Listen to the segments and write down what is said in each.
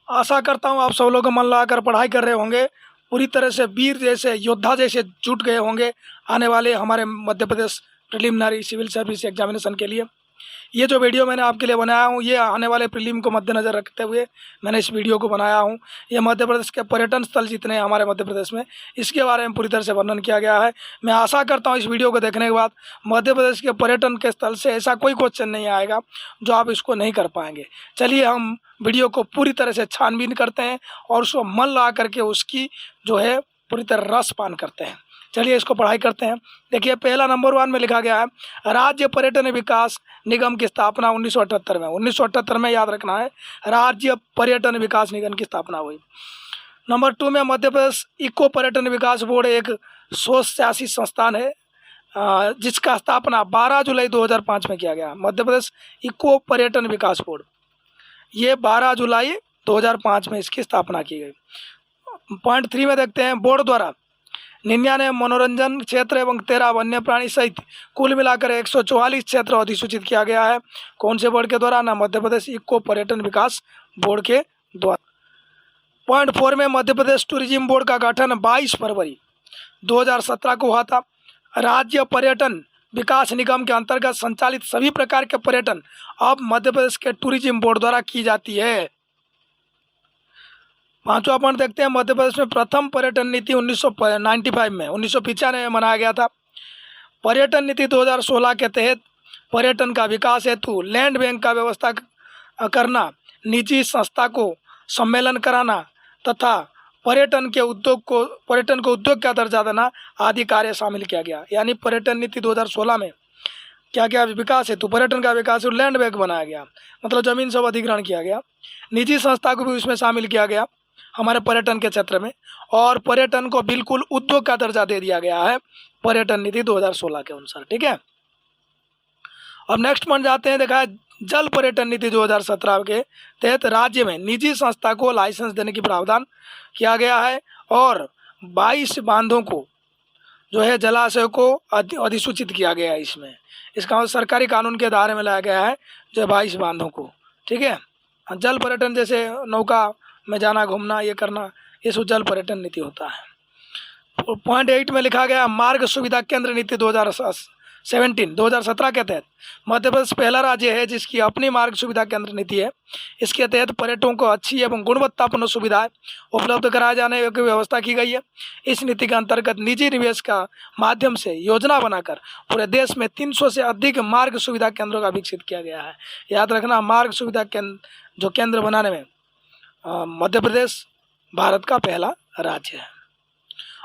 आशा करता हूँ आप सब लोग मन लगाकर पढ़ाई कर रहे होंगे, पूरी तरह से वीर जैसे योद्धा जैसे जुट गए होंगे आने वाले हमारे Madhya Pradesh preliminary civil service examination के लिए। ये जो वीडियो मैंने आपके लिए बनाया हूँ, ये आने वाले प्रीलिम को मद्देनज़र रखते हुए मैंने इस वीडियो को बनाया हूँ। ये मध्य प्रदेश के पर्यटन स्थल जितने हैं हमारे मध्य प्रदेश में, इसके बारे में पूरी तरह से वर्णन किया गया है। मैं आशा करता हूँ इस वीडियो को देखने के बाद मध्य प्रदेश के पर्यटन के स्थल से ऐसा कोई क्वेश्चन नहीं आएगा जो आप इसको नहीं कर पाएंगे। चलिए हम वीडियो को पूरी तरह से छानबीन करते हैं और उसको मन लगा करके उसकी जो है पूरी तरह रसपान करते हैं। चलिए इसको पढ़ाई करते हैं। देखिए पहला नंबर 1 में लिखा गया है राज्य पर्यटन विकास निगम की स्थापना 1978 में। 1978 में याद रखना है, राज्य पर्यटन विकास निगम की स्थापना हुई। नंबर 2 में मध्य प्रदेश इको पर्यटन विकास बोर्ड एक स्वशासी संस्थान है जिसका स्थापना 12 जुलाई 2005 में किया गया। मध्य प्रदेश इको पर्यटन विकास बोर्ड, ये 12 जुलाई 2005 में इसकी स्थापना की गई। पॉइंट 3 में देखते हैं बोर्ड द्वारा 99 मनोरंजन क्षेत्र एवं 13 वन्य प्राणी सहित कुल मिलाकर 144 क्षेत्र अधिसूचित किया गया है। कौन से बोर्ड के द्वारा? ना मध्य प्रदेश इको पर्यटन विकास बोर्ड के द्वारा। पॉइंट 4 में मध्य प्रदेश टूरिज्म बोर्ड का गठन 22 फरवरी 2017 को हुआ था। राज्य पर्यटन विकास निगम के अंतर्गत संचालित सभी प्रकार के पर्यटन अब मध्य प्रदेश के टूरिज्म बोर्ड द्वारा की जाती है। 5वां पॉइंट देखते हैं मध्य प्रदेश में प्रथम पर्यटन नीति 1995 में मनाया गया था। पर्यटन नीति 2016 के तहत पर्यटन का विकास हेतु लैंड बैंक का व्यवस्था करना, निजी संस्था को सम्मेलन कराना तथा पर्यटन को उद्योग का दर्जा देना आदि कार्य शामिल किया गया। यानी पर्यटन नीति 2016 में क्या क्या विकास हेतु पर्यटन का विकास हेतु लैंड बैंक बनाया गया, मतलब ज़मीन सब अधिग्रहण किया गया। निजी संस्था को भी उसमें शामिल किया गया हमारे पर्यटन के क्षेत्र में, और पर्यटन को बिल्कुल उद्योग का दर्जा दे दिया गया है पर्यटन नीति 2016 के अनुसार। ठीक है, अब नेक्स्ट पॉइंट जाते हैं। देखा है जल पर्यटन नीति 2017 के तहत राज्य में निजी संस्था को लाइसेंस देने की प्रावधान किया गया है और 22 बांधों को जो है जलाशयों को अधिसूचित किया गया है। इसका सरकारी कानून के दायरे में लाया गया है जो 22 बांधों को। ठीक है, जल पर्यटन जैसे नौका में जाना घूमना ये करना, ये सब जल पर्यटन नीति होता है। पॉइंट 8 में लिखा गया मार्ग सुविधा केंद्र नीति 2017 के तहत मध्य प्रदेश पहला राज्य है जिसकी अपनी मार्ग सुविधा केंद्र नीति है। इसके तहत पर्यटकों को अच्छी एवं गुणवत्तापूर्ण सुविधाएं उपलब्ध कराए जाने की व्यवस्था की गई है। इस नीति के अंतर्गत निजी निवेश का माध्यम से योजना बनाकर पूरे देश में 300 से अधिक मार्ग सुविधा केंद्रों का विकसित किया गया है। याद रखना, मार्ग सुविधा केंद्र बनाने में मध्य प्रदेश भारत का पहला राज्य है।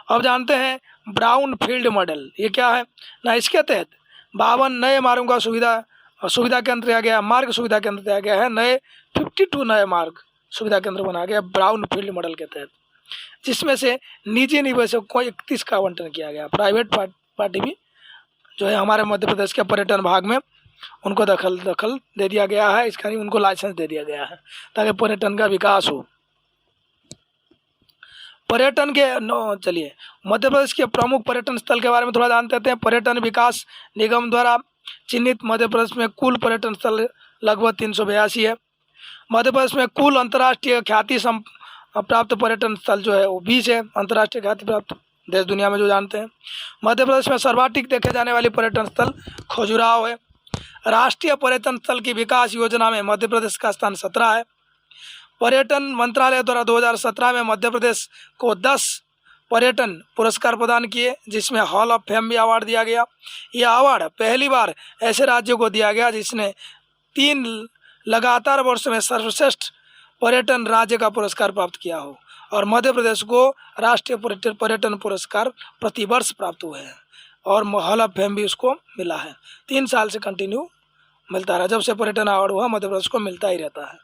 अब जानते हैं ब्राउन फील्ड मॉडल, ये क्या है ना। इसके तहत 52 नए मार्गों का सुविधा केंद्र दिया गया, मार्ग सुविधा केंद्र दिया गया है। 52 नए मार्ग सुविधा केंद्र बनाया गया ब्राउन फील्ड मॉडल के तहत, जिसमें से निजी निवेशकों को 31 का आवंटन किया गया। प्राइवेट पार्टी भी जो है हमारे मध्य प्रदेश के पर्यटन भाग में उनको दखल दे दिया गया है। इसका उनको लाइसेंस दे दिया गया है ताकि पर्यटन का विकास हो। पर्यटन के चलिए मध्य प्रदेश के प्रमुख पर्यटन स्थल के बारे में थोड़ा जानते हैं। पर्यटन विकास निगम द्वारा चिन्हित मध्य प्रदेश में कुल पर्यटन स्थल लगभग 382 है। मध्य प्रदेश में कुल अंतर्राष्ट्रीय ख्याति प्राप्त पर्यटन स्थल जो है वो 20 है, अंतर्राष्ट्रीय ख्याति प्राप्त देश दुनिया में जो जानते हैं। मध्य प्रदेश में सर्वाधिक देखे जाने वाली पर्यटन स्थल खजुराहो है। राष्ट्रीय पर्यटन स्थल की विकास योजना में मध्य प्रदेश का स्थान 17 है। पर्यटन मंत्रालय द्वारा 2017 में मध्य प्रदेश को 10 पर्यटन पुरस्कार प्रदान किए, जिसमें हॉल ऑफ फेम भी अवार्ड दिया गया। यह अवार्ड पहली बार ऐसे राज्यों को दिया गया जिसने 3 लगातार वर्ष में सर्वश्रेष्ठ पर्यटन राज्य का पुरस्कार प्राप्त किया हो, और मध्य प्रदेश को राष्ट्रीय पर्यटन पुरस्कार प्रतिवर्ष प्राप्त हुए हैं और हॉल ऑफ फेम भी उसको मिला है। 3 साल से कंटिन्यू मिलता रहा, जब से पर्यटन अवार्ड हुआ मध्य प्रदेश को मिलता ही रहता है।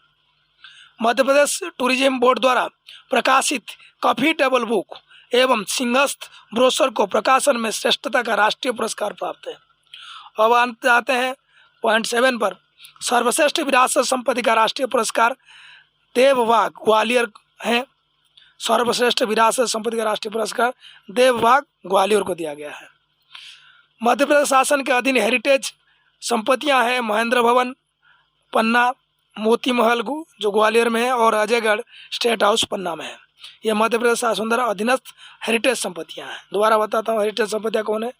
मध्य प्रदेश टूरिज्म बोर्ड द्वारा प्रकाशित कॉफी टेबल बुक एवं सिंहस्थ ब्रोशर को प्रकाशन में श्रेष्ठता का राष्ट्रीय पुरस्कार प्राप्त है। अब आते हैं पॉइंट 7 पर। सर्वश्रेष्ठ विरासत संपत्ति का राष्ट्रीय पुरस्कार देवबाग ग्वालियर है। सर्वश्रेष्ठ विरासत संपत्ति का राष्ट्रीय पुरस्कार देवबाग ग्वालियर को दिया गया है। मध्य प्रदेश शासन के अधीन हेरिटेज संपत्तियां हैं महेंद्र भवन पन्ना, मोती महल जो ग्वालियर में है, और अजयगढ़ स्टेट हाउस पन्ना में है। ये मध्य प्रदेश शासन द्वारा अधीनस्थ हेरिटेज संपत्तियाँ हैं। दोबारा बताता हूँ, हेरिटेज संपत्तियाँ कौन है?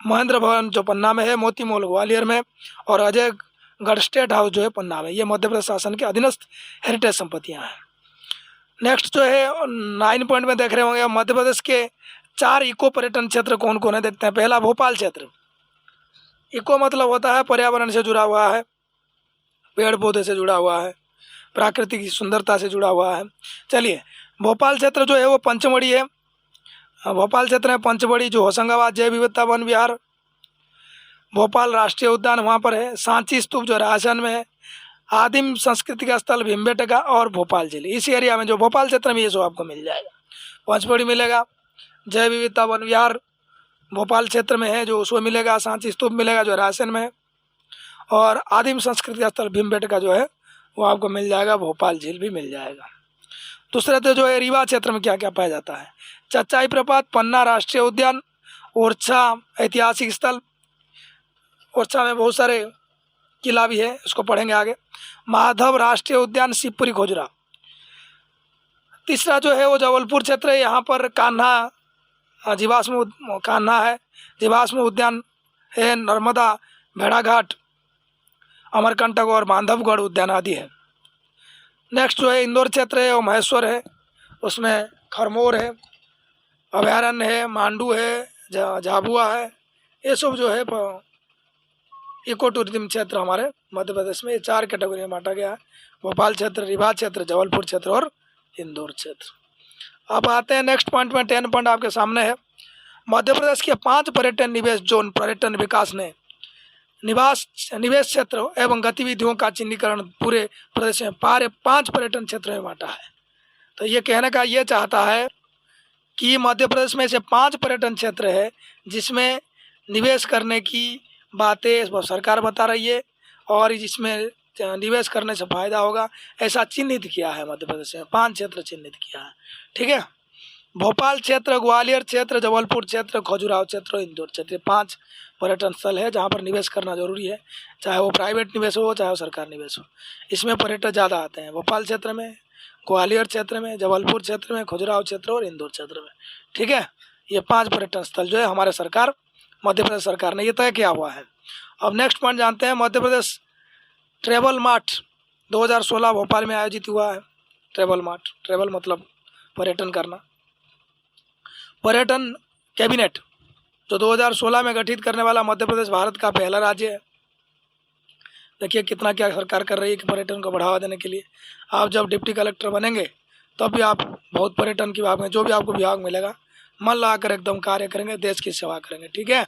महेंद्र भवन जो पन्ना में है, मोती महल ग्वालियर में, और अजयगढ़ स्टेट हाउस जो है पन्ना में। ये मध्य प्रदेश शासन की अधीनस्थ हेरिटेज संपत्तियाँ हैं। नेक्स्ट जो है 9 पॉइंट में देख रहे होंगे, मध्य प्रदेश के 4 इको पर्यटन क्षेत्र कौन कौन है, देखते हैं। पहला भोपाल क्षेत्र। इको मतलब होता है पर्यावरण से जुड़ा हुआ है, पेड़ पौधे से जुड़ा हुआ है, प्राकृतिक सुंदरता से जुड़ा हुआ है। चलिए, भोपाल क्षेत्र जो है वो पंचमढ़ी है। भोपाल क्षेत्र में पंचमढ़ी जो होशंगाबाद जैव विविधता वन विहार, भोपाल राष्ट्रीय उद्यान वहाँ पर है। सांची स्तूप जो राजस्थान में है, आदिम सांस्कृतिक स्थल भीमबेटका और भोपाल झील। इस एरिया में जो भोपाल क्षेत्र में ये सब आपको मिल जाएगा। पंचमढ़ी मिलेगा, जैव विविधता वन विहार भोपाल क्षेत्र में है जो उसको मिलेगा, सांची स्तूप मिलेगा जो राजस्थान में है, और आदिम सांस्कृतिक स्थल भीमबेटका जो है वो आपको मिल जाएगा, भोपाल झील भी मिल जाएगा। दूसरा तो जो है रीवा क्षेत्र में क्या क्या पाया जाता है? चचाई प्रपात, पन्ना राष्ट्रीय उद्यान, ओरछा ऐतिहासिक स्थल, ओरछा में बहुत सारे किला भी है, उसको पढ़ेंगे आगे। माधव राष्ट्रीय उद्यान, शिवपुरी खोजरा। तीसरा जो है वो जबलपुर क्षेत्र है, यहाँ पर कान्हा जीवाश्म कान्हा है, जीवाश्म उद्यान है, नर्मदा, भेड़ाघाट, अमरकंटक और बांधवगढ़ उद्यान आदि है। नेक्स्ट जो है इंदौर क्षेत्र है, वो महेश्वर है, उसमें खरमोर है, अभयारण्य है, मांडू है, झाबुआ है। ये सब जो है इको टूरिज्म क्षेत्र हमारे मध्य प्रदेश में ये 4 कैटेगरी में बांटा गया है। भोपाल क्षेत्र, रीवा क्षेत्र, जबलपुर क्षेत्र और इंदौर क्षेत्र। अब आते हैं नेक्स्ट पॉइंट में। 10 पॉइंट आपके सामने है। मध्य प्रदेश के 5 पर्यटन निवेश जोन पर्यटन विकास ने निवेश क्षेत्र एवं गतिविधियों का चिन्हीकरण पूरे प्रदेश में 5 पर्यटन क्षेत्रों में बांटा है। तो ये कहने का ये चाहता है कि मध्य प्रदेश में से 5 पर्यटन क्षेत्र है जिसमें निवेश करने की बातें सरकार बता रही है, और जिसमें निवेश करने से फायदा होगा ऐसा चिन्हित किया है। मध्य प्रदेश में 5 क्षेत्र चिन्हित किया है, ठीक है। भोपाल क्षेत्र, ग्वालियर क्षेत्र, जबलपुर क्षेत्र, खजुराहो क्षेत्र, इंदौर क्षेत्र, 5 पर्यटन स्थल है जहाँ पर निवेश करना जरूरी है, चाहे वो प्राइवेट निवेश हो चाहे वो सरकार निवेश हो। इसमें पर्यटक ज़्यादा आते हैं, भोपाल क्षेत्र में, ग्वालियर क्षेत्र में, जबलपुर क्षेत्र में, खजुराहो क्षेत्र और इंदौर क्षेत्र में, ठीक है। ये 5 पर्यटन स्थल जो है हमारे सरकार, मध्य प्रदेश सरकार ने ये तय किया हुआ है। अब नेक्स्ट पॉइंट जानते हैं। मध्य प्रदेश ट्रेवल मार्ट 2016 भोपाल में आयोजित हुआ है। ट्रेवल मार्ट, ट्रेवल मतलब पर्यटन करना। पर्यटन कैबिनेट जो 2016 में गठित करने वाला मध्य प्रदेश भारत का पहला राज्य है। देखिए कितना क्या सरकार कर रही है कि पर्यटन को बढ़ावा देने के लिए। आप जब डिप्टी कलेक्टर बनेंगे तब भी आप बहुत पर्यटन के विभाग में जो भी आपको विभाग मिलेगा मन लगाकर एकदम कार्य करेंगे, देश की सेवा करेंगे, ठीक है।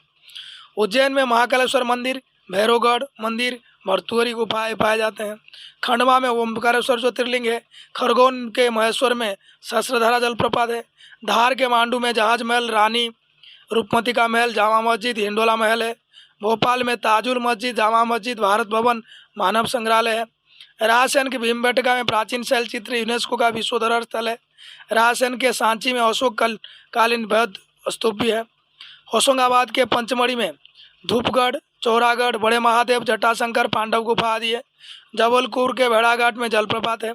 उज्जैन में महाकालेश्वर मंदिर, भैरवगढ़ मंदिर, भरतुहरी गुफाएं पाए जाते हैं। खंडवा में ओमकारेश्वर ज्योतिर्लिंग है। खरगोन के महेश्वर में सहस्त्रधारा जलप्रपात है। धार के मांडू में जहाज महल, रानी रूपमती का महल, जामा मस्जिद, हिंडोला महल है। भोपाल में ताजुल मस्जिद, जामा मस्जिद, भारत भवन, मानव संग्रहालय है। राजस्थान के भीमबेटका में प्राचीन शैल चित्र यूनेस्को का विश्व धरोहर स्थल है। राजस्थान के सांची में अशोक कालीन बौद्ध स्तूप भी है। होशंगाबाद के पंचमढ़ी में धूपगढ़, चौरागढ़, बड़े महादेव, जटाशंकर, पांडव गुफा आदि है। जबलपुर के भेड़ाघाट में जलप्रपात है।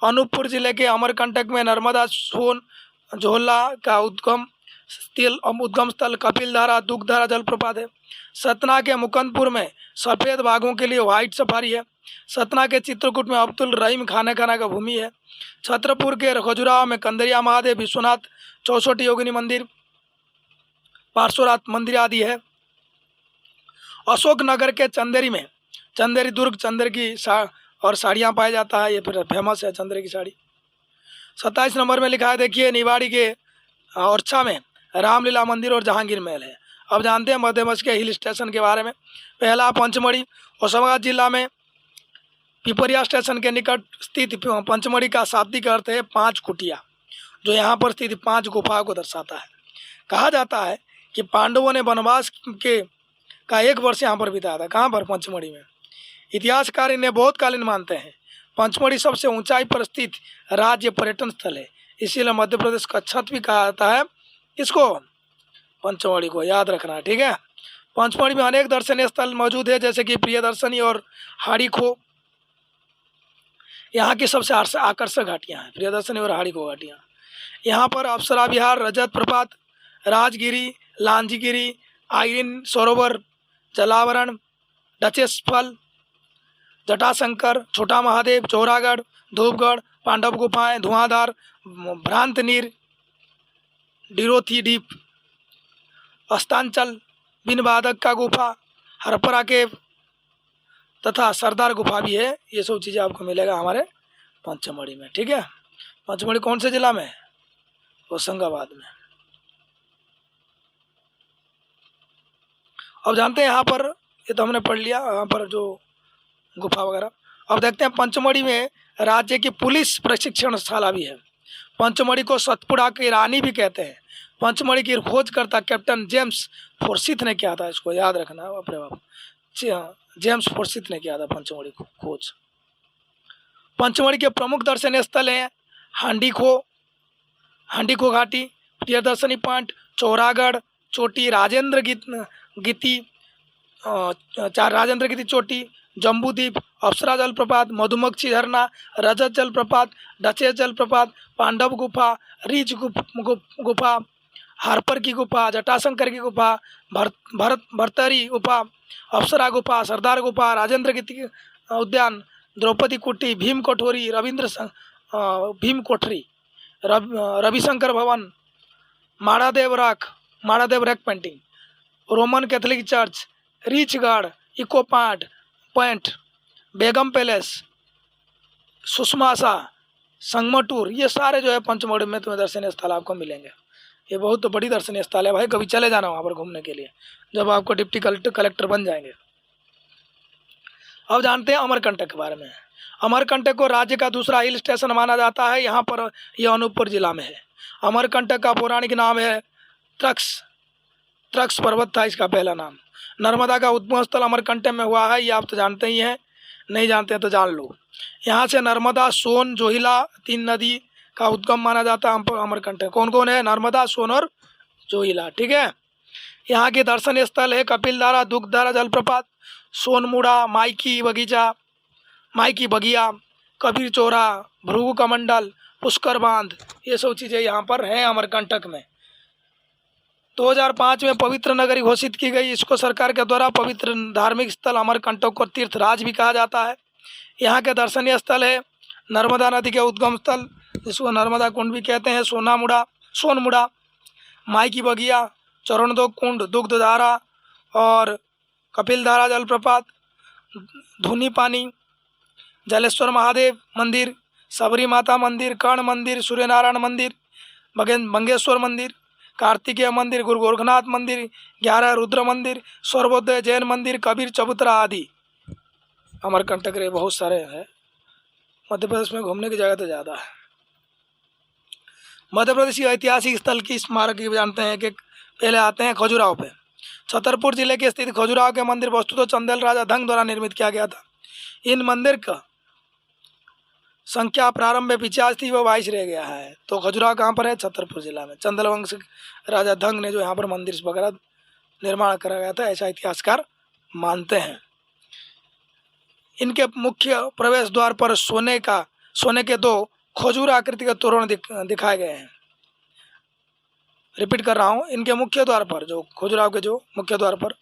अनूपपुर जिले के अमरकंटक में नर्मदा सोन झोला का उद्गम स्थल कपिलधारा दुग्धधारा जलप्रपात है। सतना के मुकंदपुर में सफ़ेद बाघों के लिए व्हाइट सफारी है। सतना के चित्रकूट में अब्दुल रहीम खाना का भूमि है। छतरपुर के खजुराहो में कंदरिया महादेव, विश्वनाथ, 64 योगिनी मंदिर, पार्श्वनाथ मंदिर आदि है। अशोकनगर के चंदेरी में चंदेरी दुर्ग चंदेर की और साड़ियाँ पाया जाता है, ये फिर फेमस है चंदेरी की साड़ी। 27 नंबर में लिखा है, देखिए निवाड़ी के ओरछा में रामलीला मंदिर और जहांगीर महल है। अब जानते हैं मध्य प्रदेश के हिल स्टेशन के बारे में। पहला पंचमढ़ी, होशंगाबाद जिला में पिपरिया स्टेशन के निकट स्थित पंचमढ़ी का शाब्दिक अर्थ है 5 कुटिया, जो यहाँ पर स्थित 5 गुफाओं को दर्शाता है। कहा जाता है कि पांडवों ने वनवास का 1 वर्ष यहाँ पर बिताया था। कहाँ पर? पंचमढ़ी में। इतिहासकार इन्हें बहुत कालीन मानते हैं। पंचमढ़ी सबसे ऊंचाई पर स्थित राज्य पर्यटन स्थल है, इसीलिए मध्य प्रदेश का छत भी कहा जाता है इसको, पंचमढ़ी को याद रखना, ठीक है। पंचमढ़ी में अनेक दर्शनीय स्थल मौजूद है, जैसे कि प्रियदर्शनी और हाड़ी खो। यहाँ की सबसे आकर्षक घाटियाँ हैं प्रियदर्शनी और हाड़ीको घाटियाँ। यहाँ पर अप्सरा विहार, रजत प्रपात, राजगिरी, लांजीगिरी, आइरिन सरोवर, जलावरण, डचेस फल, जटाशंकर, छोटा महादेव, चौरागढ़, धूपगढ़, पांडव गुफाएं, धुआंधार, भ्रांत नीर, डिरोथी डीप, अस्तांचल, बिन बाधक का गुफा, हरपरा केव तथा सरदार गुफा भी है। ये सब चीज़ें आपको मिलेगा हमारे पंचमढ़ी में। ठीक है, पंचमढ़ी कौन से जिला में है? होशंगाबाद में। अब जानते हैं यहाँ पर, ये तो हमने पढ़ लिया यहाँ पर जो गुफा वगैरह। अब देखते हैं पंचमढ़ी में राज्य की पुलिस प्रशिक्षणशाला भी है। पंचमढ़ी को सतपुड़ा की रानी भी कहते हैं। पंचमढ़ी की खोज करता कैप्टन जेम्स फोर्सिथ ने किया था, इसको याद रखना। बाप रे बाप, जेम्स फोर्सिथ ने किया था पंचमढ़ी को खोज। पंचमढ़ी के प्रमुख दर्शनीय स्थल हैं हांडीखो घाटी, प्रियदर्शनी पॉइंट, चौरागढ़ चोटी, राजेंद्र गीति चोटी, जम्बूद्वीप, अप्सरा जलप्रपात, मधुमक्खी झरना, रजत जलप्रपात, डचेस जलप्रपात, पांडव गुफा, रीच गुफा, हारपर की गुफा, जटाशंकर की गुफा, भरतरी गुफा, अप्सरा गुफा, सरदार गुफा, राजेंद्र गीति उद्यान, द्रौपदी कुटी, Bhim Kothari, Ravishankar Bhavan, Madadev rock painting, Roman Catholic church, Reechgarh, echo point, Begum palace, सुषमासा, संगमटूर, ये सारे जो है पंचमढ़ी में तुम्हें दर्शनीय स्थल आपको मिलेंगे। ये बहुत बड़ी दर्शनीय स्थल है भाई, कभी चले जाना वहाँ पर घूमने के लिए जब आपको डिप्टी कलेक्टर बन जाएंगे। अब जानते हैं अमरकंटक के बारे में। अमरकंटक को राज्य का दूसरा हिल स्टेशन माना जाता है। यहाँ पर यह अनूपपुर जिला में है। अमरकंटक का पौराणिक नाम है त्रक्स पर्वत था इसका पहला नाम। नर्मदा का उद्गम स्थल अमरकंटक में हुआ है, ये आप तो जानते ही हैं, नहीं जानते हैं तो जान लो। यहाँ से नर्मदा, सोन, जोहिला 3 नदी का उद्गम माना जाता है अमरकंटक। कौन कौन है? नर्मदा, सोन और जोहिला। ठीक है, यहाँ के दर्शनीय स्थल है कपिलधारा, दुग्धधारा जलप्रपात, सोनमुड़ा, माइकी बगिया, कबीर चौरा, भृगु कमंडल, पुष्कर बांध, ये सब चीज़ें यहाँ पर हैं अमरकंटक में। 2005 में पवित्र नगरी घोषित की गई। इसको सरकार के द्वारा पवित्र धार्मिक स्थल अमरकंटक को तीर्थराज भी कहा जाता है। यहाँ के दर्शनीय स्थल है नर्मदा नदी के उद्गम स्थल, जिसको नर्मदा कुंड भी कहते हैं, सोनमुड़ा, माइकी बगिया, चरणदो कुंड, दुग्धधारा और कपिलधारा जलप्रपात, धुनी पानी, जलेश्वर महादेव मंदिर, सबरी माता मंदिर, कर्ण मंदिर, सूर्यनारायण मंदिर, मंगेश्वर मंदिर, कार्तिकेय मंदिर, गुरु गोरखनाथ मंदिर, 11 रुद्र मंदिर, सर्वोदय जैन मंदिर, कबीर चबूतरा आदि अमरकंटक रे बहुत सारे हैं। मध्य प्रदेश में घूमने की जगह तो ज़्यादा है। मध्य प्रदेश की ऐतिहासिक स्थल की स्मारक की जानते हैं कि पहले आते हैं खजुराहो पे। छतरपुर जिले के स्थित खजुराहो के मंदिर वस्तुतः चंदेल राजा धंग द्वारा निर्मित किया गया था। इन मंदिर का संख्या प्रारंभ में 50 थी, वो 22 रह गया है। तो खजुराहो कहाँ पर है? छतरपुर जिला में। चंदेल वंश राजा धंग ने जो यहाँ पर मंदिर वगैरह निर्माण करा गया था, ऐसा इतिहासकार मानते हैं। इनके मुख्य प्रवेश द्वार पर सोने के 2 खजूर आकृति के तोरण दिखाए गए हैं। रिपीट कर रहा हूँ, इनके मुख्य द्वार पर, जो खजुराहो के जो मुख्य द्वार पर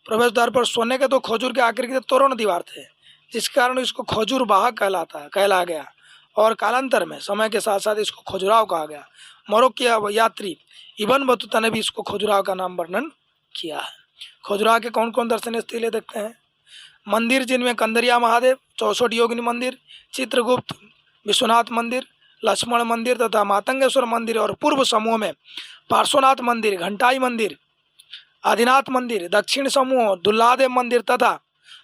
प्रवेश द्वार पर सोने के 2 खजूर के आकृति के तोरण दीवार थे, जिस कारण इसको खजूर बाग कहला गया और कालांतर में समय के साथ साथ इसको खजुराहो कहा गया। मोरक्की यात्री इब्न बतूता ने भी इसको खजुराहो का नाम वर्णन किया है। खजुराहो के कौन कौन दर्शनीय स्थल देखते हैं। मंदिर जिनमें कंदरिया महादेव, 64 योगिनी मंदिर, चित्रगुप्त, विश्वनाथ मंदिर, लक्ष्मण मंदिर तथा मातंगेश्वर मंदिर और पूर्व समूह में पार्श्वनाथ मंदिर, घंटाई मंदिर, आदिनाथ मंदिर, दक्षिण समूह दुल्लादेव मंदिर तथा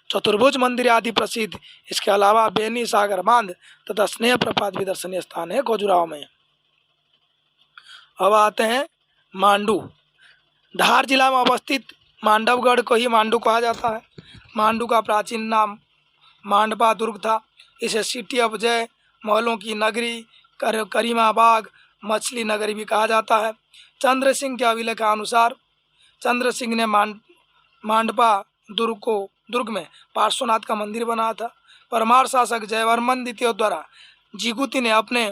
चतुर्भुज मंदिर आदि प्रसिद्ध। इसके अलावा बेनी सागर बांध तथा स्नेह प्रपात भी दर्शनीय स्थान है खजुराहो में। अब आते हैं मांडू। धार जिला में अवस्थित मांडवगढ़ को ही मांडू कहा जाता है। मांडू का प्राचीन नाम मांडवा दुर्ग था। इसे सिटी ऑफ जय, महलों की नगरी, करीमा बाग, मछली नगरी भी कहा जाता है। चंद्र सिंह के अभिलेखानुसार चंद्र सिंह ने मांडवा दुर्ग में पार्श्वनाथ का मंदिर बनाया था। परमार शासक जयवर्मन द्वितीय द्वारा जीगुती ने अपने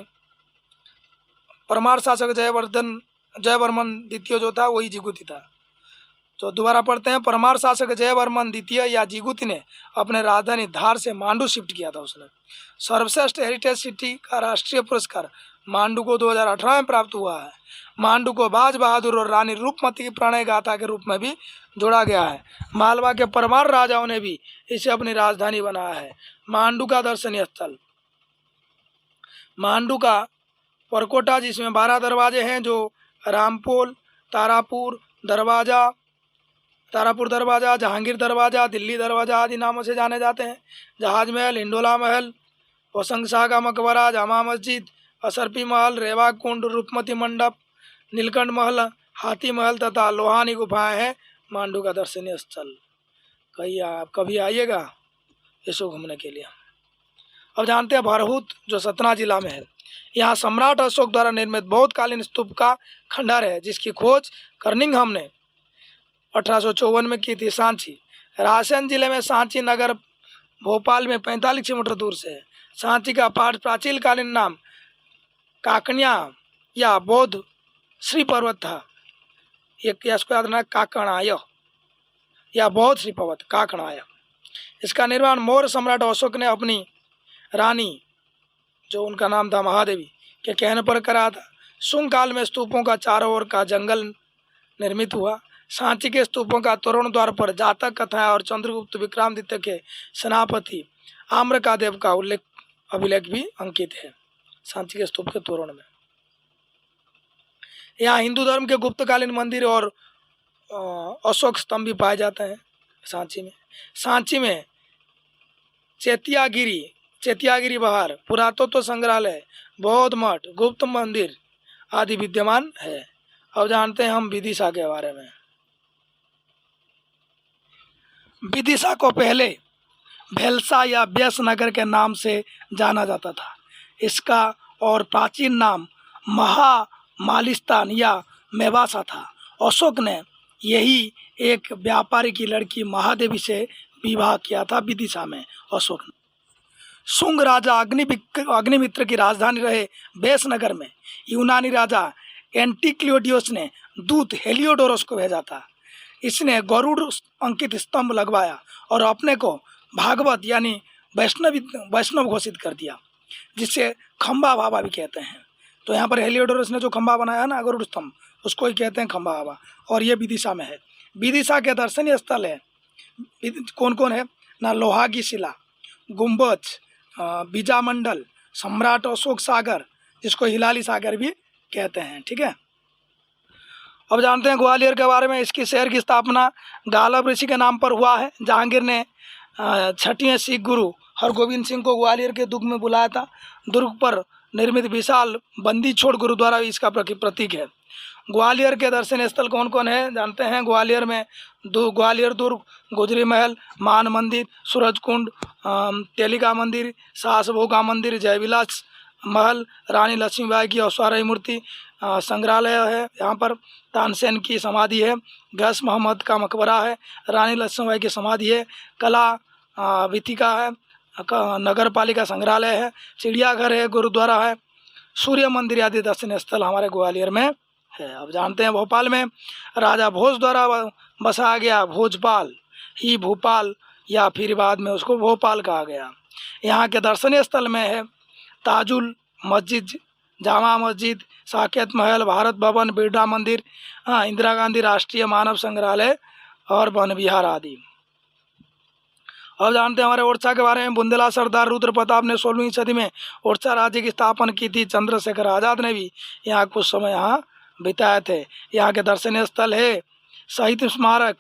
परमार शासक जयवर्मन द्वितीय जो था वही जीगुती था। तो दोबारा पढ़ते हैं। परमार शासक जयवर्मन द्वितीय या जीगुती ने अपने राजधानी धार से मांडू शिफ्ट किया था उसने। सर्वश्रेष्ठ हेरिटेज सिटी का राष्ट्रीय पुरस्कार मांडू को 2018 में प्राप्त हुआ है। मांडू को बाज बहादुर और रानी रूपमती की प्रणय गाथा के रूप में भी जोड़ा गया है। मालवा के परमार राजाओं ने भी इसे अपनी राजधानी बनाया है। मांडू का दर्शनीय स्थल मांडू का परकोटा, जिसमें 12 दरवाजे हैं, जो रामपोल, तारापुर दरवाज़ा, जहांगीर दरवाज़ा, दिल्ली दरवाज़ा आदि नामों से जाने जाते हैं। जहाज महल, हिंडोला महल, होशंग शाह का मकबरा, जामा मस्जिद, असरपी महल, रेवा कुंड, रूपमती मंडप, नीलकंठ महल, हाथी महल तथा लोहानी गुफाएं हैं मांडू का दर्शनीय स्थल। कभी आइएगा इसको घूमने के लिए। अब जानते हैं भरहुत, जो सतना जिला में है। यहाँ सम्राट अशोक द्वारा निर्मित बहुतकालीन स्तूप का खंडहर है, जिसकी खोज कर्निंघम ने 1854 में की थी। सांची रायसेन जिले में सांची नगर भोपाल में 45 किलोमीटर दूर से है। सांची का प्राचीन कालीन नाम काकनिया या बौद्ध श्री पर्वत था। इसको याद रखना, काकणाय या बौद्ध श्री पर्वत काकणाय। इसका निर्माण मौर्य सम्राट अशोक ने अपनी रानी, जो उनका नाम था महादेवी, के कहने पर करा था। शुंग काल में स्तूपों का चारों ओर का जंगल निर्मित हुआ। सांची के स्तूपों का तोरण द्वार पर जातक कथाएं और चंद्रगुप्त विक्रमादित्य के सेनापति आम्रकादेव का अभिलेख भी अंकित है सांची के स्तूप के तोरण में। यहाँ हिंदू धर्म के गुप्तकालीन मंदिर और अशोक स्तंभ भी पाए जाते हैं सांची में। सांची में चेतियागिरी बहार, पुरातत्व संग्रहालय, बौद्ध मठ, गुप्त मंदिर आदि विद्यमान है। अब जानते हैं हम विदिशा के बारे में। विदिशा को पहले भेलसा या व्यासनगर के नाम से जाना जाता था। इसका और प्राचीन नाम महामालिस्तान या मेवासा था। अशोक ने यही एक व्यापारी की लड़की महादेवी से विवाह किया था विदिशा में अशोक ने। शुंग राजा अग्निमित्र की राजधानी रहे बेसनगर में यूनानी राजा एंटिक्लियोडियस ने दूत हेलियोडोरस को भेजा था। इसने गरुड़ अंकित स्तंभ लगवाया और अपने को भागवत यानी वैष्णव घोषित कर दिया, जिसे खंबा बाबा भी कहते हैं। तो यहाँ पर हेलियोडोरस ने जो खंबा बनाया ना गरुड़ स्तंभ, उसको ही कहते हैं खंबा बाबा, और ये विदिशा में है। विदिशा के दर्शनीय स्थल है कौन कौन है ना, लोहा की शिला, गुम्बज, बीजा मंडल, सम्राट अशोक सागर, जिसको हिलाली सागर भी कहते हैं। ठीक है। अब जानते हैं ग्वालियर के बारे में। इसकी शहर की स्थापना गालब ऋषि के नाम पर हुआ है। जहांगीर ने 6वें सिख गुरु हरगोविंद सिंह को ग्वालियर के दुर्ग में बुलाया था। दुर्ग पर निर्मित विशाल बंदी छोड़ गुरुद्वारा भी इसका प्रतीक है। ग्वालियर के दर्शनीय स्थल कौन कौन है जानते हैं। ग्वालियर में ग्वालियर दुर्ग, गुजरी महल, मान मंदिर, सूरज कुंड, तेलिका मंदिर, सासभोग का मंदिर, जयविलास महल, रानी लक्ष्मीबाई की औसारही मूर्ति, संग्रहालय है। यहाँ पर तानसेन की समाधि है, गैस मोहम्मद का मकबरा है, रानी लक्ष्मीबाई की समाधि है, कला विथिका है, नगर पालिका संग्रहालय है, चिड़ियाघर है, गुरुद्वारा है, सूर्य मंदिर आदि दर्शनीय स्थल हमारे ग्वालियर में है। अब जानते हैं भोपाल में राजा भोज द्वारा बसाया गया भोजपाल ही भोपाल या फिर बाद में उसको भोपाल कहा गया। यहाँ के दर्शनीय स्थल में है ताजुल मस्जिद, जामा मस्जिद, साकेत महल, भारत भवन, बिरला मंदिर, इंदिरा गांधी राष्ट्रीय मानव संग्रहालय और वन विहार आदि। अब जानते हैं हमारे ओडिशा के बारे में। बुंदेला सरदार रुद्र प्रताप ने 16वीं सदी में ओडिशा राज्य की स्थापना की थी। चंद्रशेखर आज़ाद ने भी यहाँ कुछ समय यहाँ बिताए थे। यहाँ के दर्शनीय स्थल है शहीद स्मारक,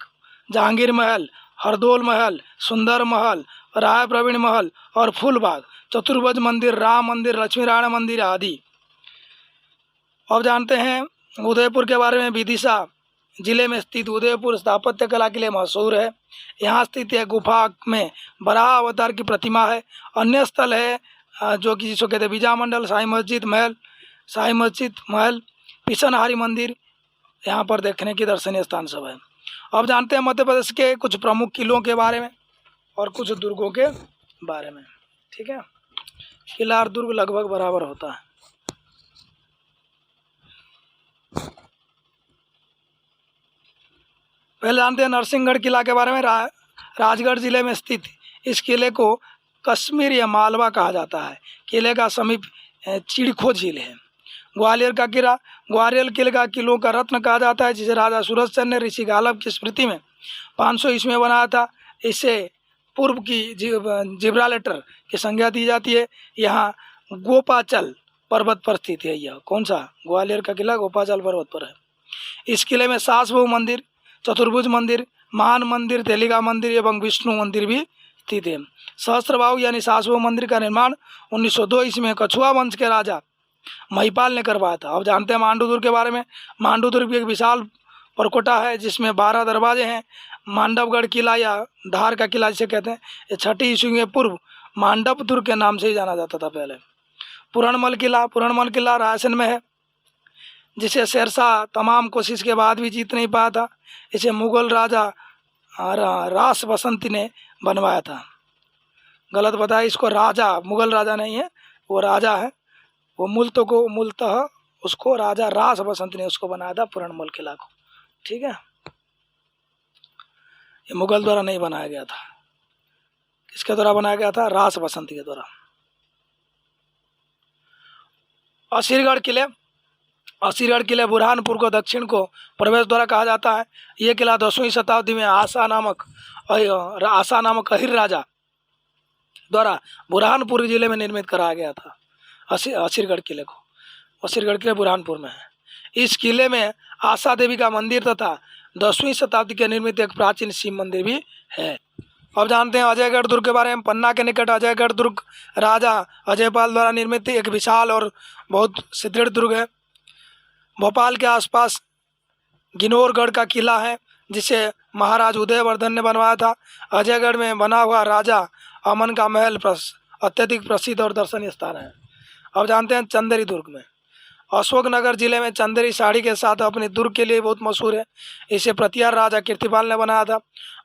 जहांगीर महल, हरदोल महल, सुंदर महल, राय प्रवीण महल और फूलबाग, चतुर्भुज मंदिर, राम मंदिर, लक्ष्मी नारायण मंदिर आदि। अब जानते हैं उदयपुर के बारे में। विदिशा जिले में स्थित उदयपुर स्थापत्य कला के लिए मशहूर है। यहाँ स्थित एक गुफा में बराह अवतार की प्रतिमा है। अन्य स्थल है जो कि जिसको कहते हैं बीजा मंडल, शाही मस्जिद महल, पिछनहारी मंदिर, यहाँ पर देखने की दर्शनीय स्थान सब है। अब जानते हैं मध्य प्रदेश के कुछ प्रमुख किलों के बारे में और कुछ दुर्गों के बारे में। ठीक है। किला और दुर्ग लगभग बराबर होता है। पहले जानते हैं नरसिंहगढ़ किला के बारे में। राजगढ़ जिले में स्थित इस किले को कश्मीर या मालवा कहा जाता है। किले का समीप चिड़खो झील है। ग्वालियर का किला ग्वालियर किले का किलों का रत्न कहा जाता है, जिसे राजा सूरजचंद ने ऋषि गालब की स्मृति में 500 ईस्वी में बनाया था। इसे पूर्व की जिब्राल्टर की संज्ञा दी जाती है। यहाँ गोपाचल पर्वत पर स्थित है। यह कौन सा? ग्वालियर का किला गोपाचल पर्वत पर है। इस किले में सासबहू मंदिर, चतुर्भुज मंदिर, मान मंदिर, तेलिका मंदिर एवं विष्णु मंदिर भी स्थित है। सहस्त्रबाहु यानी सासबहू मंदिर का निर्माण 1902 ईस्वी में कछुआ वंश के राजा महिपाल ने करवाया था। अब जानते हैं मांडू दुर्ग के बारे में। मांडू दुर्ग भी एक विशाल परकोटा है जिसमें 12 दरवाजे हैं। मांडवगढ़ किला या धार का किला जिसे कहते हैं, ये 6ठी ईस्वी में पूर्व मांडव दुर्ग के नाम से ही जाना जाता था पहले। पुरणमल किला रायसेन में है, जिसे शेरशाह तमाम कोशिश के बाद भी जीत नहीं पाया था। इसे मुगल राजा रास बसंती ने बनवाया था। गलत बताया, इसको राजा, मुगल राजा नहीं है, वो राजा है। वो मूलतः उसको राजा रास बसंती ने उसको बनाया था पुरणमल किला को। ठीक है, ये मुगल द्वारा नहीं बनाया गया था। किसके द्वारा बनाया गया था? रास बसंती के द्वारा। असीरगढ़ किले बुरहानपुर को दक्षिण को प्रवेश द्वारा कहा जाता है। ये किला 10वीं शताब्दी में आशा नामक अहिर राजा द्वारा बुरहानपुर जिले में निर्मित कराया गया था। असीरगढ़ किले बुरहानपुर में है। इस किले में आशा देवी का मंदिर तथा 10वीं शताब्दी के निर्मित एक प्राचीन शिव मंदिर भी है। अब जानते हैं अजयगढ़ दुर्ग के बारे में। पन्ना के निकट अजयगढ़ दुर्ग राजा अजयपाल द्वारा निर्मित एक विशाल और बहुत सुदृढ़ दुर्ग है। भोपाल के आसपास गिनौरगढ़ का किला है, जिसे महाराज उदयवर्धन ने बनवाया था। अजयगढ़ में बना हुआ राजा अमन का महल अत्यधिक प्रसिद्ध और दर्शनीय स्थान है। अब जानते हैं चंदेरी दुर्ग में। अशोकनगर जिले में चंदेरी साड़ी के साथ अपने दुर्ग के लिए बहुत मशहूर है। इसे प्रतिहार राजा कीर्तिपाल ने बनाया था।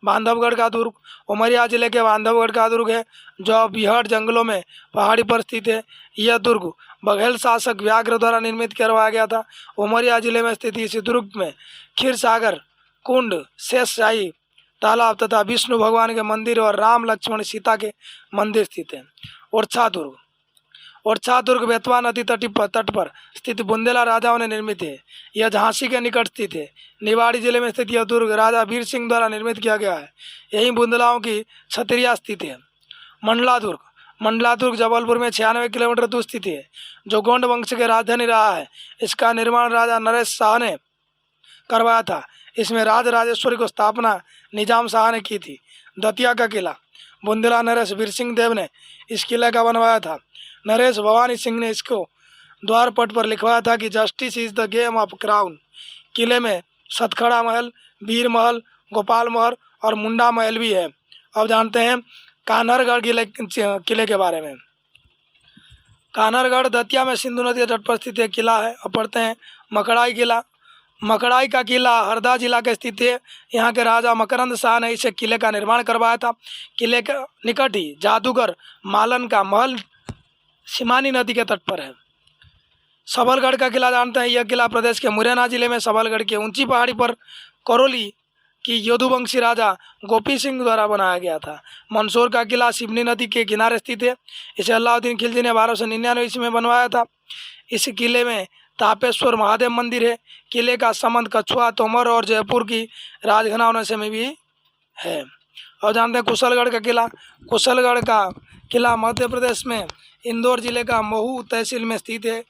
बांधवगढ़ का दुर्ग उमरिया जिले के बांधवगढ़ का दुर्ग है, जो बिहार जंगलों में पहाड़ी पर स्थित है। यह दुर्ग बघेल शासक व्याघ्र द्वारा निर्मित करवाया गया था। उमरिया जिले में स्थित इस दुर्ग में क्षीर सागर कुंड, शेषशाही तालाब तथा विष्णु भगवान के मंदिर और राम लक्ष्मण सीता के मंदिर स्थित हैं। ओरछा दुर्ग बेतवा नदी तट पर स्थित बुंदेला राजाओं ने निर्मित है। यह झांसी के निकट स्थित है। निवाड़ी जिले में स्थित यह दुर्ग राजा वीर सिंह द्वारा निर्मित किया गया है। यही बुंदेलाओं की छतरिया स्थित है। मंडला दुर्ग जबलपुर में 96 किलोमीटर दूर स्थित है, जो गोंड वंश के राजधानी रहा है। इसका निर्माण राजा नरेश शाह ने करवाया था। इसमें राजराजेश्वरी को स्थापना निजाम शाह ने की थी। दतिया का किला बुंदेला नरेश वीर सिंह देव ने इस किले का बनवाया था। नरेश भवानी सिंह ने इसको द्वारपट पर लिखवाया था कि justice is the game of crown. किले में सतखड़ा महल, वीर महल, गोपाल महल और मुंडा महल भी है। अब जानते हैं कान्हरगढ़ किले के बारे में। कान्हरगढ़ दतिया में सिंधु नदी के तट पर स्थित एक किला है। अब पढ़ते हैं मकड़ाई किला। मकड़ाई का किला हरदा जिला के स्थित है। यहाँ के राजा मकरंद शाह ने इसे किले का निर्माण करवाया था। किले के निकट ही जादूगर मालन का महल सिमानी नदी के तट पर है। सबलगढ़ का किला जानते हैं। यह किला प्रदेश के मुरैना जिले में सबलगढ़ की ऊंची पहाड़ी पर करौली की यदुवंशी राजा गोपी सिंह द्वारा बनाया गया था। मंदसौर का किला सिमनी नदी के किनारे स्थित है। इसे अलाउद्दीन खिलजी ने 1299 ईस्वी में बनवाया था। इस किले में तापेश्वर महादेव मंदिर है। किले का संबंध कछुआ, तोमर और जयपुर की राजघरानों से में भी है। और जानते हैं कुशलगढ़ का किला। कुशलगढ़ का किला मध्य प्रदेश में इंदौर जिले का महू तहसील में स्थित है।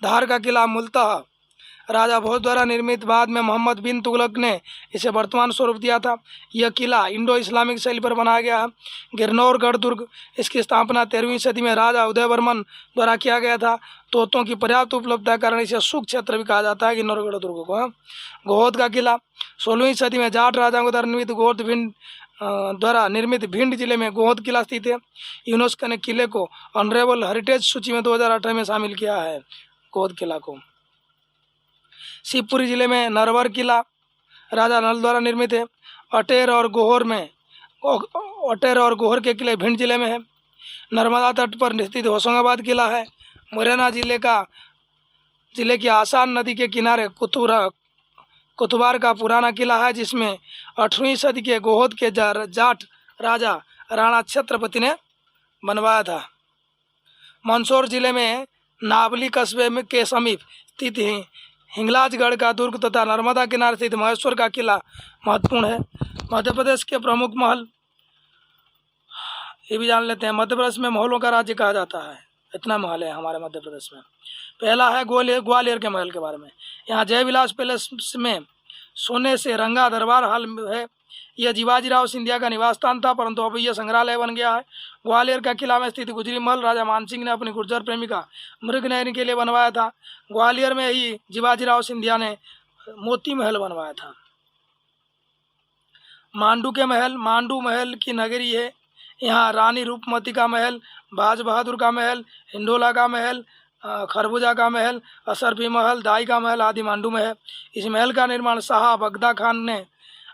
धार का किला मूलतः राजा भोज द्वारा निर्मित, बाद में मोहम्मद बिन तुगलक ने इसे वर्तमान स्वरूप दिया था। यह किला इंडो इस्लामिक शैली पर बनाया गया है। गिरनौरगढ़ दुर्ग, इसकी स्थापना 13वीं सदी में राजा उदयवर्मन द्वारा किया गया था। तोतों की पर्याप्त उपलब्धता के कारण इसे सुख क्षेत्र भी कहा जाता है गिरनौरगढ़ दुर्ग को। गोहद का किला 16वीं सदी में जाट राजाओं द्वारा निर्मित भिंड जिले में गोहद किला स्थित है। यूनेस्को ने किले को ऑनरेबल हेरिटेज सूची में 2018 में शामिल किया है गोहद किला को। शिवपुरी जिले में नरवर किला राजा नल द्वारा निर्मित है। अटेर और गोहर के किले भिंड जिले में है। नर्मदा तट पर स्थित होशंगाबाद किला है। मुरैना जिले की आसान नदी के किनारे कुतुबार का पुराना किला है, जिसमें 8वीं सदी के गोहद के जाट राजा राणा छत्रपति ने बनवाया था। मंदसौर जिले में नावली कस्बे के समीप स्थित हिंगलाजगढ़ का दुर्ग तथा नर्मदा किनारे स्थित महेश्वर का किला महत्वपूर्ण है। मध्य प्रदेश के प्रमुख महल ये भी जान लेते हैं। मध्य प्रदेश में महलों का राज्य कहा जाता है। इतना महल है हमारे मध्य प्रदेश में। पहला है ग्वालियर के महल के बारे में। यहाँ जयविलास पैलेस में सोने से रंगा दरबार हॉल है। यह शिवाजीराव सिंधिया का निवास स्थान था, परंतु अब यह संग्रहालय बन गया है। ग्वालियर का किला में स्थित गुजरी महल राजा मानसिंह ने अपनी गुर्जर प्रेमिका मृगनयनी के लिए बनवाया था। ग्वालियर में ही शिवाजीराव सिंधिया ने मोती महल बनवाया था। मांडू महल की नगरी है। यहाँ रानी रूपमती का महल, बाज बहादुर का महल, हिंडोला का महल, खरबूजा का महल, असरफी महल, दाई का महल आदि मांडू में है। इस महल का निर्माण शाह बगदा खान ने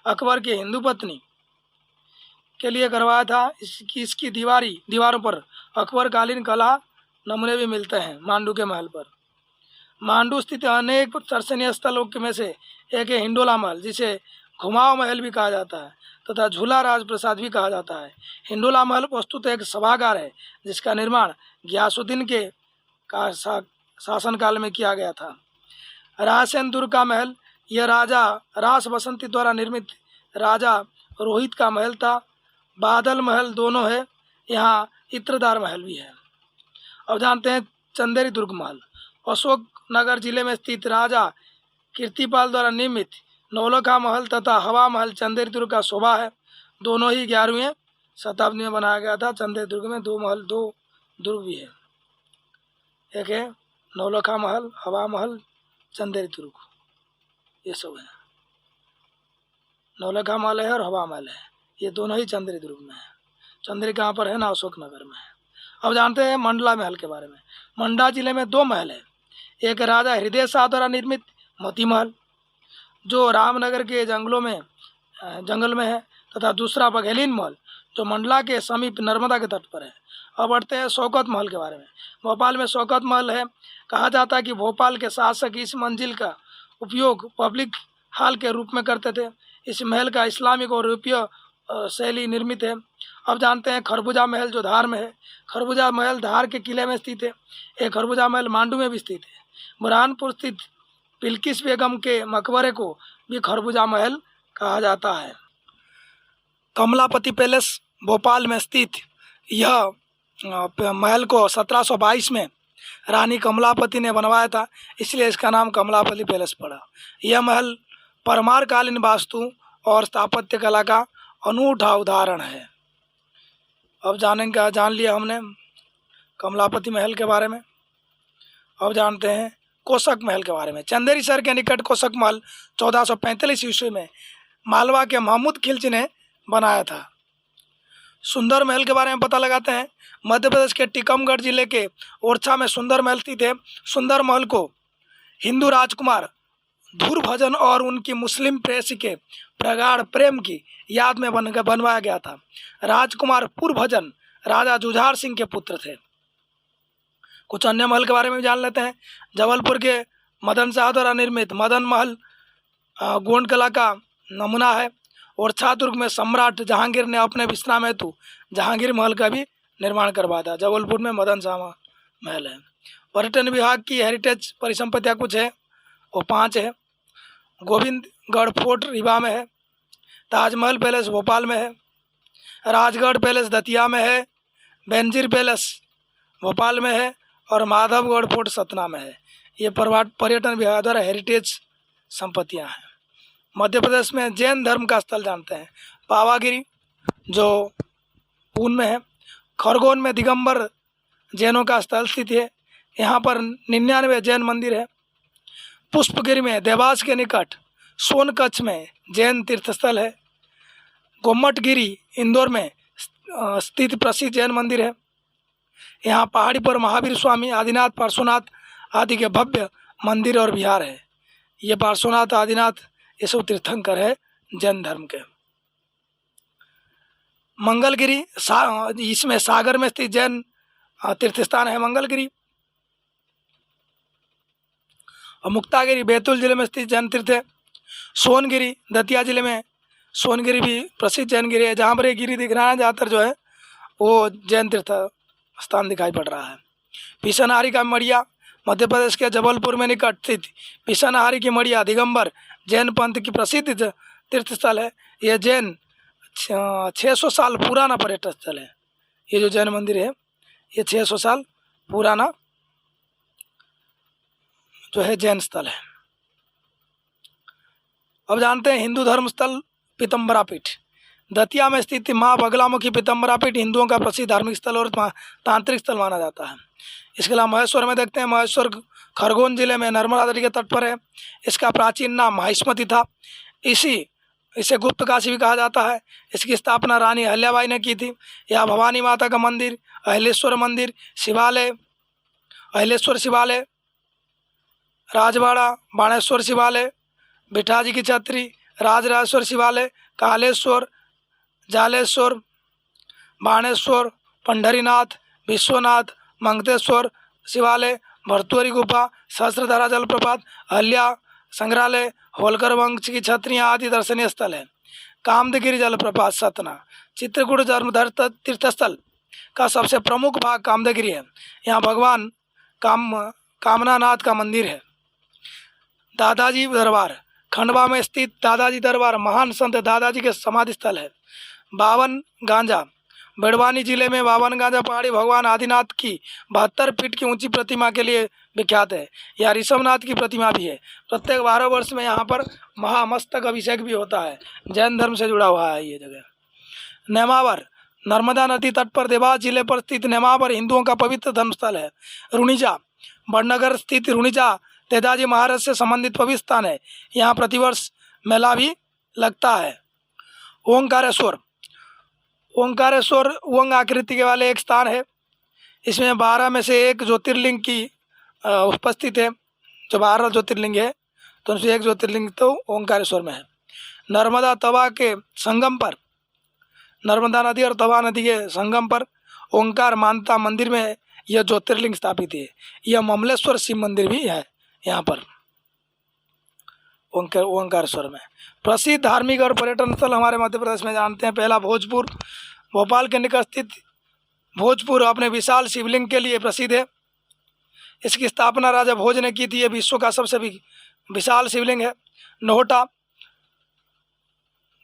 अकबर की हिंदू पत्नी के लिए करवाया था। इसकी दीवारों पर अकबरकालीन कला नमूने भी मिलते हैं। मांडू के महल पर मांडू स्थित अनेक दर्शनीय स्थलों में से एक है हिंडोला महल, जिसे घुमाव महल भी कहा जाता है तथा झूला राजप्रसाद भी कहा जाता है। हिंडोला महल वस्तुतः एक सभागार है, जिसका निर्माण गयासुद्दीन के शासनकाल में किया गया था। रायसेन दुर्ग का महल, यह राजा रास बसंती द्वारा निर्मित राजा रोहित का महल था। बादल महल दोनों है। यहाँ इत्रदार महल भी है। अब जानते हैं चंदेरी दुर्ग महल। अशोक नगर जिले में स्थित राजा कीर्तिपाल द्वारा निर्मित नौलखा महल तथा हवा महल चंदेरी दुर्ग का शोभा है। दोनों ही 11वीं शताब्दी में बनाया गया था। चंदेरी दुर्ग में दो दुर्ग भी है। एक है नौलखा महल, हवा महल, चंदेरी दुर्ग, ये सब है। नौलखा महल है और हवा महल है, ये दोनों ही चंदेरी दुर्ग में है। चंदेरी कहाँ पर है ना? अशोक नगर में है। अब जानते हैं मंडला महल के बारे में। मंडला जिले में 2 महल है। एक राजा हृदय शाह द्वारा निर्मित मोती महल, जो रामनगर के जंगल में है, तथा दूसरा बघेलीन महल, जो मंडला के समीप नर्मदा के तट पर है। अब बढ़ते हैं शौकत महल के बारे में। भोपाल में शौकत महल है। कहा जाता है कि भोपाल के शासक इस मंजिल का उपयोग पब्लिक हॉल के रूप में करते थे। इस महल का इस्लामिक और यूरोपीय शैली निर्मित है। अब जानते हैं खरबूजा महल, जो धार में है। खरबूजा महल धार के किले में स्थित है। एक खरबूजा महल मांडू में भी स्थित है। बुरहानपुर स्थित बिल्किस बेगम के मकबरे को भी खरबूजा महल कहा जाता है। कमलापति पैलेस भोपाल में स्थित यह महल को 1722 में रानी कमलापति ने बनवाया था, इसलिए इसका नाम कमलापति पैलेस पड़ा। यह महल परमारकालीन वास्तु और स्थापत्य कला का अनूठा उदाहरण है। अब जान लिया हमने कमलापति महल के बारे में। अब जानते हैं कोसक महल के बारे में। चंदेरी शहर के निकट कोसक महल 1445 ईस्वी में मालवा के महमूद खिलजी ने बनाया था। सुंदर महल के बारे में पता लगाते हैं। मध्य प्रदेश के टीकमगढ़ जिले के ओरछा में सुंदर महल स्थित है। सुंदर महल को हिंदू राजकुमार धुरभजन और उनकी मुस्लिम प्रेयसी के प्रगाढ़ प्रेम की याद में बनवाया गया था। राजकुमार पुरभजन राजा जुझार सिंह के पुत्र थे। कुछ अन्य महल के बारे में भी जान लेते हैं। जबलपुर के मदन शाह द्वारा निर्मित मदन महल गोंड कला का नमूना है। ओरछा दुर्ग में सम्राट जहांगीर ने अपने विश्राम हेतु जहांगीर महल का भी निर्माण करवाया था। जबलपुर में मदन शाह महल है। पर्यटन विभाग की हेरिटेज परिसंपत्तियाँ कुछ है, वो 5 है। गोविंदगढ़ फोर्ट रीवा में है। ताजमहल पैलेस भोपाल में है। राजगढ़ पैलेस दतिया में है। बेंजीर पैलेस भोपाल में है और माधवगढ़ फोर्ट सतना में है। ये पर्यटन विभाग द्वारा हेरिटेज संपत्तियां हैं। मध्य प्रदेश में जैन धर्म का स्थल जानते हैं। पावागिरी जो पून में है। खरगोन में दिगंबर जैनों का स्थल स्थित है। यहाँ पर 99 जैन मंदिर है। पुष्पगिरी में देवास के निकट सोनकच्छ में जैन तीर्थस्थल है। गोमटगिरी इंदौर में स्थित प्रसिद्ध जैन मंदिर है। यहाँ पहाड़ी पर महावीर स्वामी, आदिनाथ, पार्श्वनाथ आदि के भव्य मंदिर और विहार है। ये पार्श्वनाथ, आदिनाथ ये सब तीर्थंकर है जैन धर्म के। मंगलगिरी इसमें सागर में स्थित जैन तीर्थ स्थान है मंगलगिरी। और मुक्तागिरी बैतूल जिले में स्थित जैन तीर्थ है। सोनगिरी दतिया जिले में सोनगिरी भी प्रसिद्ध जैन गिरी है, जहाँ पर ये गिरी दिख रहा है ज़्यादातर जो है वो जैन तीर्थ स्थान दिखाई पड़ रहा है। पिसनहारी का मड़िया मध्य प्रदेश के जबलपुर में निकट स्थित पिसनहारी की मड़िया दिगंबर जैन पंथ की प्रसिद्ध तीर्थ स्थल है। यह जैन 600 साल पुराना पर्यटन स्थल है। ये जो जैन मंदिर है ये 600 साल पुराना जो है जैन स्थल है। अब जानते हैं हिंदू धर्म स्थल पीतम्बरा पीठ। दतिया में स्थित माँ बगलामुखी पीतम्बरा पीठ हिंदुओं का प्रसिद्ध धार्मिक स्थल और तांत्रिक स्थल माना जाता है। इसके अलावा महेश्वर में देखते हैं, महेश्वर खरगोन जिले में नर्मदा नदी के तट पर है। इसका प्राचीन नाम महिष्मति था। इसे गुप्त काशी भी कहा जाता है। इसकी स्थापना रानी अहिल्याबाई ने की थी। यह भवानी माता का मंदिर, अहिलेश्वर मंदिर, शिवालय, अहिलेश्वर शिवालय, राजवाड़ा, बाणेश्वर शिवालय, बिठाजी की छत्री, राजराजेश्वर शिवालय, कालेश्वर, जालेश्वर, बाणेश्वर, पंढरीनाथ, विश्वनाथ, मंगतेश्वर शिवालय, भरतुहरी गुफा, सहस्त्रधारा जलप्रपात, अहिल्या संग्रहालय, होलकर वंश की छत्रियाँ आदि दर्शनीय स्थल है। कामदगिरी जलप्रपात सतना चित्रकूट धर्मधर तीर्थस्थल का सबसे प्रमुख भाग कामदगिरी है। यहाँ भगवान कामनानाथ का मंदिर है। दादाजी दरबार खंडवा में स्थित दादाजी दरबार महान संत दादाजी के समाधि स्थल है। बावन गांजा बड़वानी जिले में बावन गांजा पहाड़ी भगवान आदिनाथ की 72 फीट की ऊंची प्रतिमा के लिए विख्यात है। यह ऋषभनाथ की प्रतिमा भी है। प्रत्येक 12 वर्ष में यहाँ पर महामस्तक अभिषेक भी होता है। जैन धर्म से जुड़ा हुआ है ये जगह। नेमावर नर्मदा नदी तट पर देवास जिले पर स्थित नेमावर हिंदुओं का पवित्र धर्मस्थल है। रुणिजा बड़नगर स्थित रुणिजा तेजाजी महाराज से संबंधित पवित्र स्थान है। यहाँ प्रतिवर्ष मेला भी लगता है। ओंकारेश्वर ओंग आकृति के वाले एक स्थान है। इसमें 12 में से एक ज्योतिर्लिंग की उपस्थित है। जो 12 ज्योतिर्लिंग है तो उनसे एक ज्योतिर्लिंग तो ओंकारेश्वर में है। नर्मदा तवा के संगम पर, नर्मदा नदी और तवा नदी के संगम पर ओंकार मानता मंदिर में यह ज्योतिर्लिंग स्थापित है। यह ममलेश्वर शिव मंदिर भी है यहाँ पर ओंकारेश्वर में। प्रसिद्ध धार्मिक और पर्यटन स्थल हमारे मध्य प्रदेश में जानते हैं। पहला भोजपुर, भोपाल के निकट स्थित भोजपुर अपने विशाल शिवलिंग के लिए प्रसिद्ध है। इसकी स्थापना राजा भोज ने की थी। यह विश्व का सबसे विशाल शिवलिंग है। नोहटा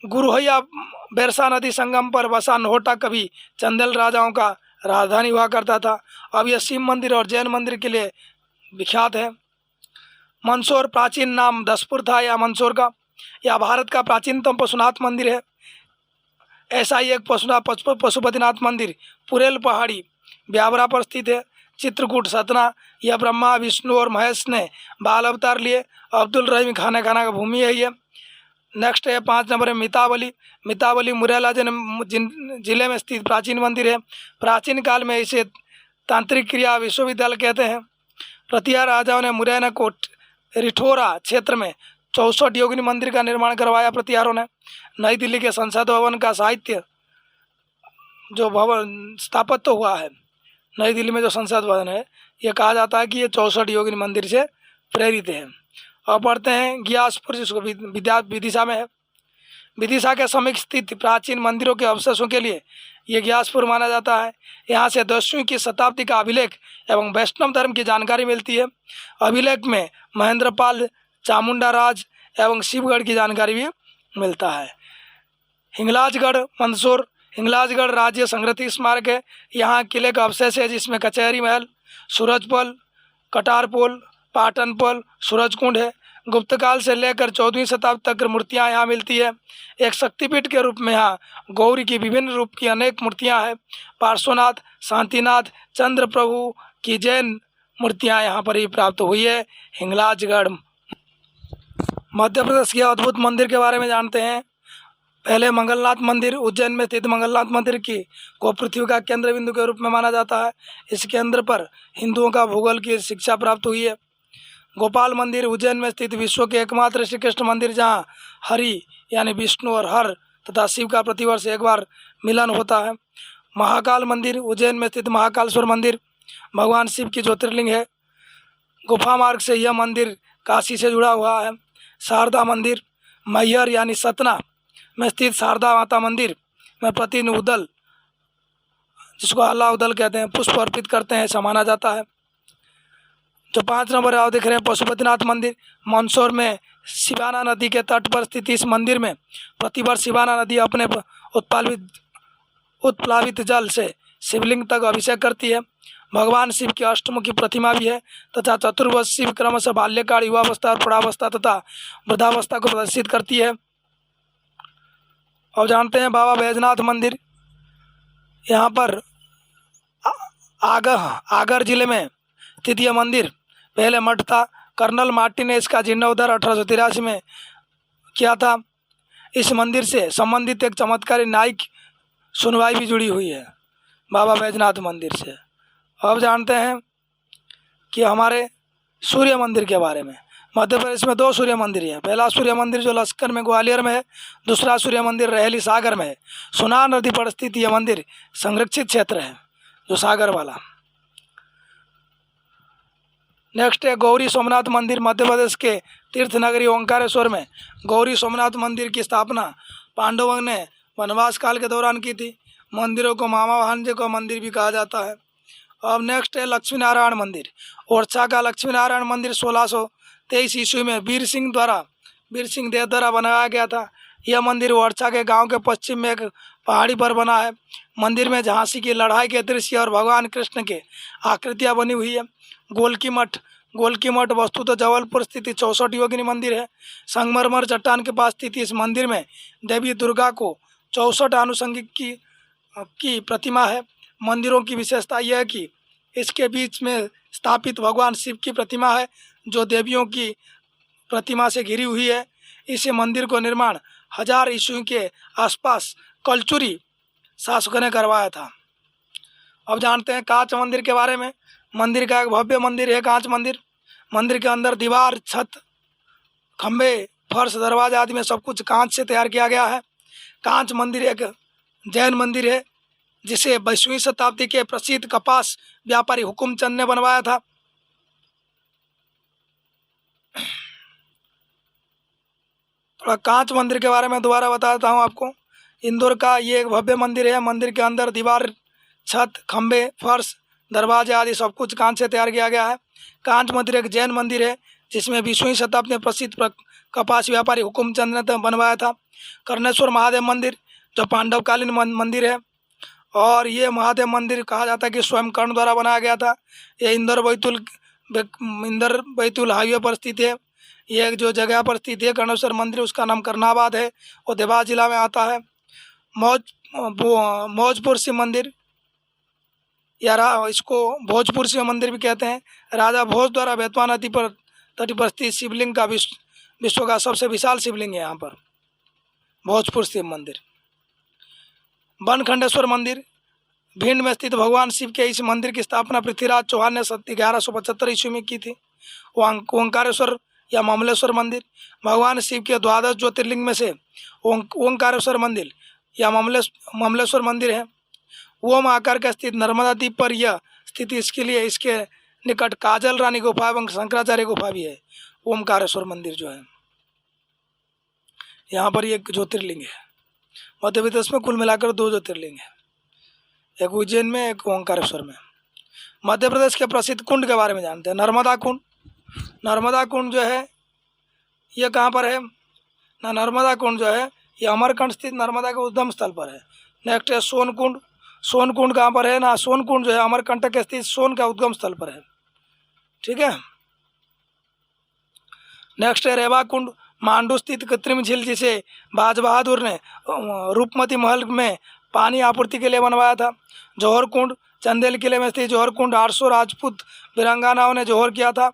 गुरुहैया बेरसा नदी संगम पर बसा नोहटा कभी चंदेल राजाओं का राजधानी हुआ करता था। अब यह शिव मंदिर और जैन मंदिर के लिए विख्यात है। मंदसौर प्राचीन नाम दसपुर था या मंदसौर का। यह भारत का प्राचीनतम पशुनाथ मंदिर है। ऐसा ही एक पशुपतिनाथ मंदिर पुरेल पहाड़ी ब्यावरा पर स्थित है। चित्रकूट सतना यह ब्रह्मा विष्णु और महेश ने बाल अवतार लिए। अब्दुल रहीम खाना का भूमि है ये। नेक्स्ट है 5 नंबर है मितावली मुरैना जिले में स्थित प्राचीन मंदिर है। प्राचीन काल में इसे तांत्रिक क्रिया विश्वविद्यालय कहते हैं। प्रतिहार राजाओं ने मुरैना को रिठोरा क्षेत्र में 64 योगिनी मंदिर का निर्माण करवाया। प्रतिहारों ने नई दिल्ली के संसद भवन का साहित्य जो भवन स्थापत्य हुआ है, नई दिल्ली में जो संसद भवन है, ये कहा जाता है कि ये 64 योगिनी मंदिर से प्रेरित है। और पढ़ते हैं ग्यासपुर जिसको विदिशा में है। विदिशा के समीप स्थित प्राचीन मंदिरों के अवशेषों के लिए ये ग्यासपुर माना जाता है। यहाँ से 10वीं की शताब्दी का अभिलेख एवं वैष्णव धर्म की जानकारी मिलती है। अभिलेख में महेंद्रपाल, चामुंडा राज एवं शिवगढ़ की जानकारी भी मिलता है। हिंगलाजगढ़ मंदसौर हिंगलाजगढ़ राज्य संग्रहित स्मारक है। यहाँ किले का अवशेष है जिसमें कचहरी महल, सूरजपोल, कटारपोल, पाटनपोल, सूरजकुंड है। गुप्त काल से लेकर 14वीं शताब्दी तक मूर्तियाँ यहाँ मिलती है। एक शक्तिपीठ के रूप में यहाँ गौरी की विभिन्न रूप की अनेक मूर्तियाँ हैं। पार्श्वनाथ, शांतिनाथ, चंद्र प्रभु की जैन मूर्तियाँ यहाँ पर ही प्राप्त हुई है। हिंगलाजगढ़ मध्य प्रदेश के अद्भुत मंदिर के बारे में जानते हैं। पहले मंगलनाथ मंदिर उज्जैन में स्थित मंगलनाथ मंदिर को पृथ्वी का केंद्र बिंदु के रूप में माना जाता है। इस केंद्र पर हिंदुओं का भूगोल की शिक्षा प्राप्त हुई है। गोपाल मंदिर उज्जैन में स्थित विश्व के एकमात्र श्री कृष्ण मंदिर जहाँ हरि यानी विष्णु और हर तथा शिव का प्रतिवर्ष एक बार मिलन होता है। महाकाल मंदिर, उज्जैन में स्थित महाकालेश्वर मंदिर भगवान शिव की ज्योतिर्लिंग है। गुफा मार्ग से यह मंदिर काशी से जुड़ा हुआ है। शारदा मंदिर, मैहर यानी सतना में स्थित शारदा माता मंदिर में प्रतिदिन उदल, जिसको अल्लाह उदल कहते हैं, पुष्प अर्पित करते हैं, ऐसा माना जाता है। जो 5 नंबर आप देख रहे हैं पशुपतिनाथ मंदिर, मंदसौर में शिवाना नदी के तट पर स्थित इस मंदिर में प्रतिवर्ष शिवाना नदी अपने उत्प्लावित जल से शिवलिंग तक अभिषेक करती है। भगवान शिव की अष्टमुखी प्रतिमा भी है तथा चतुर्भुज शिव क्रमशः बाल्यकाल, युवावस्था और प्रौढ़ावस्था तथा वृद्धावस्था को प्रदर्शित करती है। और जानते हैं बाबा बैजनाथ मंदिर, यहाँ पर आगर जिले में स्थित यह मंदिर पहले मठ था। कर्नल मार्टिन ने इसका जीर्णोद्धार 1883 में किया था। इस मंदिर से संबंधित एक चमत्कारी न्यायिक सुनवाई भी जुड़ी हुई है बाबा बैजनाथ मंदिर से। अब जानते हैं कि हमारे सूर्य मंदिर के बारे में। मध्य प्रदेश में 2 सूर्य मंदिर हैं। पहला सूर्य मंदिर जो लश्कर में ग्वालियर में है, दूसरा सूर्य मंदिर रहेली सागर में है। सुनार नदी पर स्थित यह मंदिर संरक्षित क्षेत्र है, जो सागर वाला। नेक्स्ट है गौरी सोमनाथ मंदिर, मध्य प्रदेश के तीर्थ नगरी ओंकारेश्वर में गौरी सोमनाथ मंदिर की स्थापना पांडवों ने वनवास काल के दौरान की थी। मंदिरों को मामा भांजे का मंदिर भी कहा जाता है। अब नेक्स्ट है लक्ष्मी नारायण मंदिर। ओरछा का लक्ष्मी नारायण मंदिर 1623 ईस्वी में वीर सिंह देव द्वारा बनाया गया था। यह मंदिर ओरछा के गांव के पश्चिम में एक पहाड़ी पर बना है। मंदिर में झांसी की लड़ाई के दृश्य और भगवान कृष्ण के आकृतियां बनी हुई है। गोलकी मठ वस्तुतः जबलपुर स्थित 64 योगिनी मंदिर है। संगमरमर चट्टान के पास स्थित इस मंदिर में देवी दुर्गा को 64 आनुषंगिक की प्रतिमा है। मंदिरों की विशेषता यह है कि इसके बीच में स्थापित भगवान शिव की प्रतिमा है, जो देवियों की प्रतिमा से घिरी हुई है। इस मंदिर को निर्माण 1000 ईस्वी के आसपास कलचुरी शासकों ने करवाया था। अब जानते हैं कांच मंदिर के बारे में। मंदिर का एक भव्य मंदिर है कांच मंदिर। मंदिर के अंदर दीवार, छत, खंबे, फर्श, दरवाजा आदि में सब कुछ कांच से तैयार किया गया है। कांच मंदिर एक जैन मंदिर है, जिसे 22वीं शताब्दी के प्रसिद्ध कपास व्यापारी हुकुमचंद ने बनवाया था। थोड़ा कांच मंदिर के बारे में दोबारा बताता हूँ आपको। इंदौर का ये एक भव्य मंदिर है। मंदिर के अंदर दीवार, छत, खंबे, फर्श, दरवाजे आदि सब कुछ कांच से तैयार किया गया है। कांच मंदिर एक जैन मंदिर है, जिसमें 20वीं शताब्दी में प्रसिद्ध कपास व्यापारी हुकुमचंद ने बनवाया था। कर्णेश्वर महादेव मंदिर जो पांडवकालीन मंदिर है, और ये महादेव मंदिर कहा जाता है कि स्वयं कर्ण द्वारा बनाया गया था। ये इंदौर बैतूल हाईवे पर स्थित है। ये एक जो जगह पर स्थित है कर्णेश्वर मंदिर, उसका नाम कर्नाबाद है और देवास जिला में आता है। मौजपुर शिव मंदिर, या इसको भोजपुर शिव मंदिर भी कहते हैं। राजा भोज द्वारा बेतवा नदी पर तट पर स्थित शिवलिंग का विश्व का सबसे विशाल शिवलिंग है यहाँ पर, भोजपुर शिव मंदिर। बनखंडेश्वर मंदिर, भिंड में स्थित भगवान शिव के इस मंदिर की स्थापना पृथ्वीराज चौहान ने 1175 ईस्वी में की थी। ओंकारेश्वर या ममलेश्वर मंदिर, भगवान शिव के 12 ज्योतिर्लिंग में से ओंकारेश्वर मंदिर या ममलेश्वर मंदिर है। ओम आकार का स्थित नर्मदा द्वीप पर यह स्थित, इसके लिए इसके निकट काजल रानी गुफा एवं शंकराचार्य गुफा भी है। ओमकारेश्वर मंदिर जो है, यहाँ पर एक ज्योतिर्लिंग है। मध्य प्रदेश में कुल मिलाकर 2 ज्योतिर्लिंग है, एक उज्जैन में, एक ओंकारेश्वर में। मध्य प्रदेश के प्रसिद्ध कुंड के बारे में जानते हैं। नर्मदा कुंड, नर्मदा कुंड जो है ये कहाँ पर है ना, नर्मदा कुंड जो है ये अमरकंटक स्थित नर्मदा के उद्गम स्थल पर है। नेक्स्ट है सोनकुंड, सोनकुंड कहाँ पर है ना, सोनकुंड जो है अमरकंटक के स्थित सोन का उद्गम स्थल पर है। ठीक है। नेक्स्ट है रेवा कुंड, मांडू स्थित कृत्रिम झील, जिसे बाज बहादुर ने रूपमती महल में पानी आपूर्ति के लिए बनवाया था। जौहर कुंड, चंदेल किले में स्थित जौहर कुंड 800 राजपूत वीरांगनाओं ने जौहर किया था।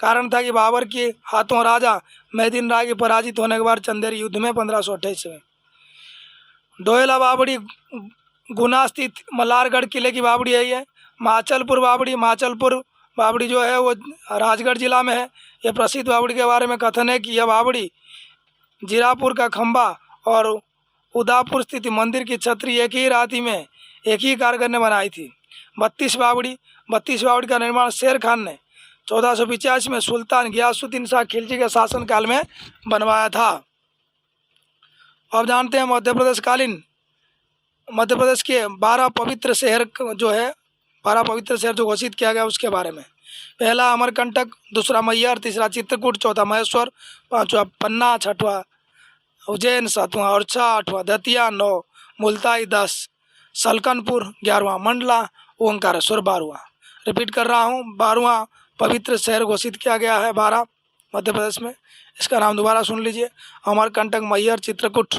कारण था कि बाबर के हाथों राजा मेदिन राय के पराजित होने के बाद चंदेल युद्ध में 1528 में। डोयला बावड़ी, गुना स्थित मल्हारगढ़ किले की बावड़ी है ये। माचलपुर बावड़ी जो है वो राजगढ़ जिला में है। यह प्रसिद्ध बावड़ी के बारे में कथन है कि यह बावड़ी जीरापुर का खंबा और उदापुर स्थित मंदिर की छतरी एक ही राति में एक ही कारीगर ने बनाई थी। 32 बावड़ी का निर्माण शेर खान ने 1485 में सुल्तान गियासुद्दीन शाह खिलजी के शासनकाल में बनवाया था। अब जानते हैं मध्य प्रदेश के 12 पवित्र शहर जो है, 12 पवित्र शहर जो घोषित किया गया उसके बारे में। पहला अमरकंटक, दूसरा मैहर, तीसरा चित्रकूट, चौथा महेश्वर, पांचवा पन्ना, छठवां उज्जैन, सातवां ओरछा, आठवां दतिया, 9 मुल्ताई, 10 सलकनपुर, 11वां मंडला, ओंकारेश्वर 12वां। रिपीट कर रहा हूँ, 12वां पवित्र शहर घोषित किया गया है 12 मध्य प्रदेश में। इसका नाम दोबारा सुन लीजिए, अमरकंटक, मैहर, चित्रकूट,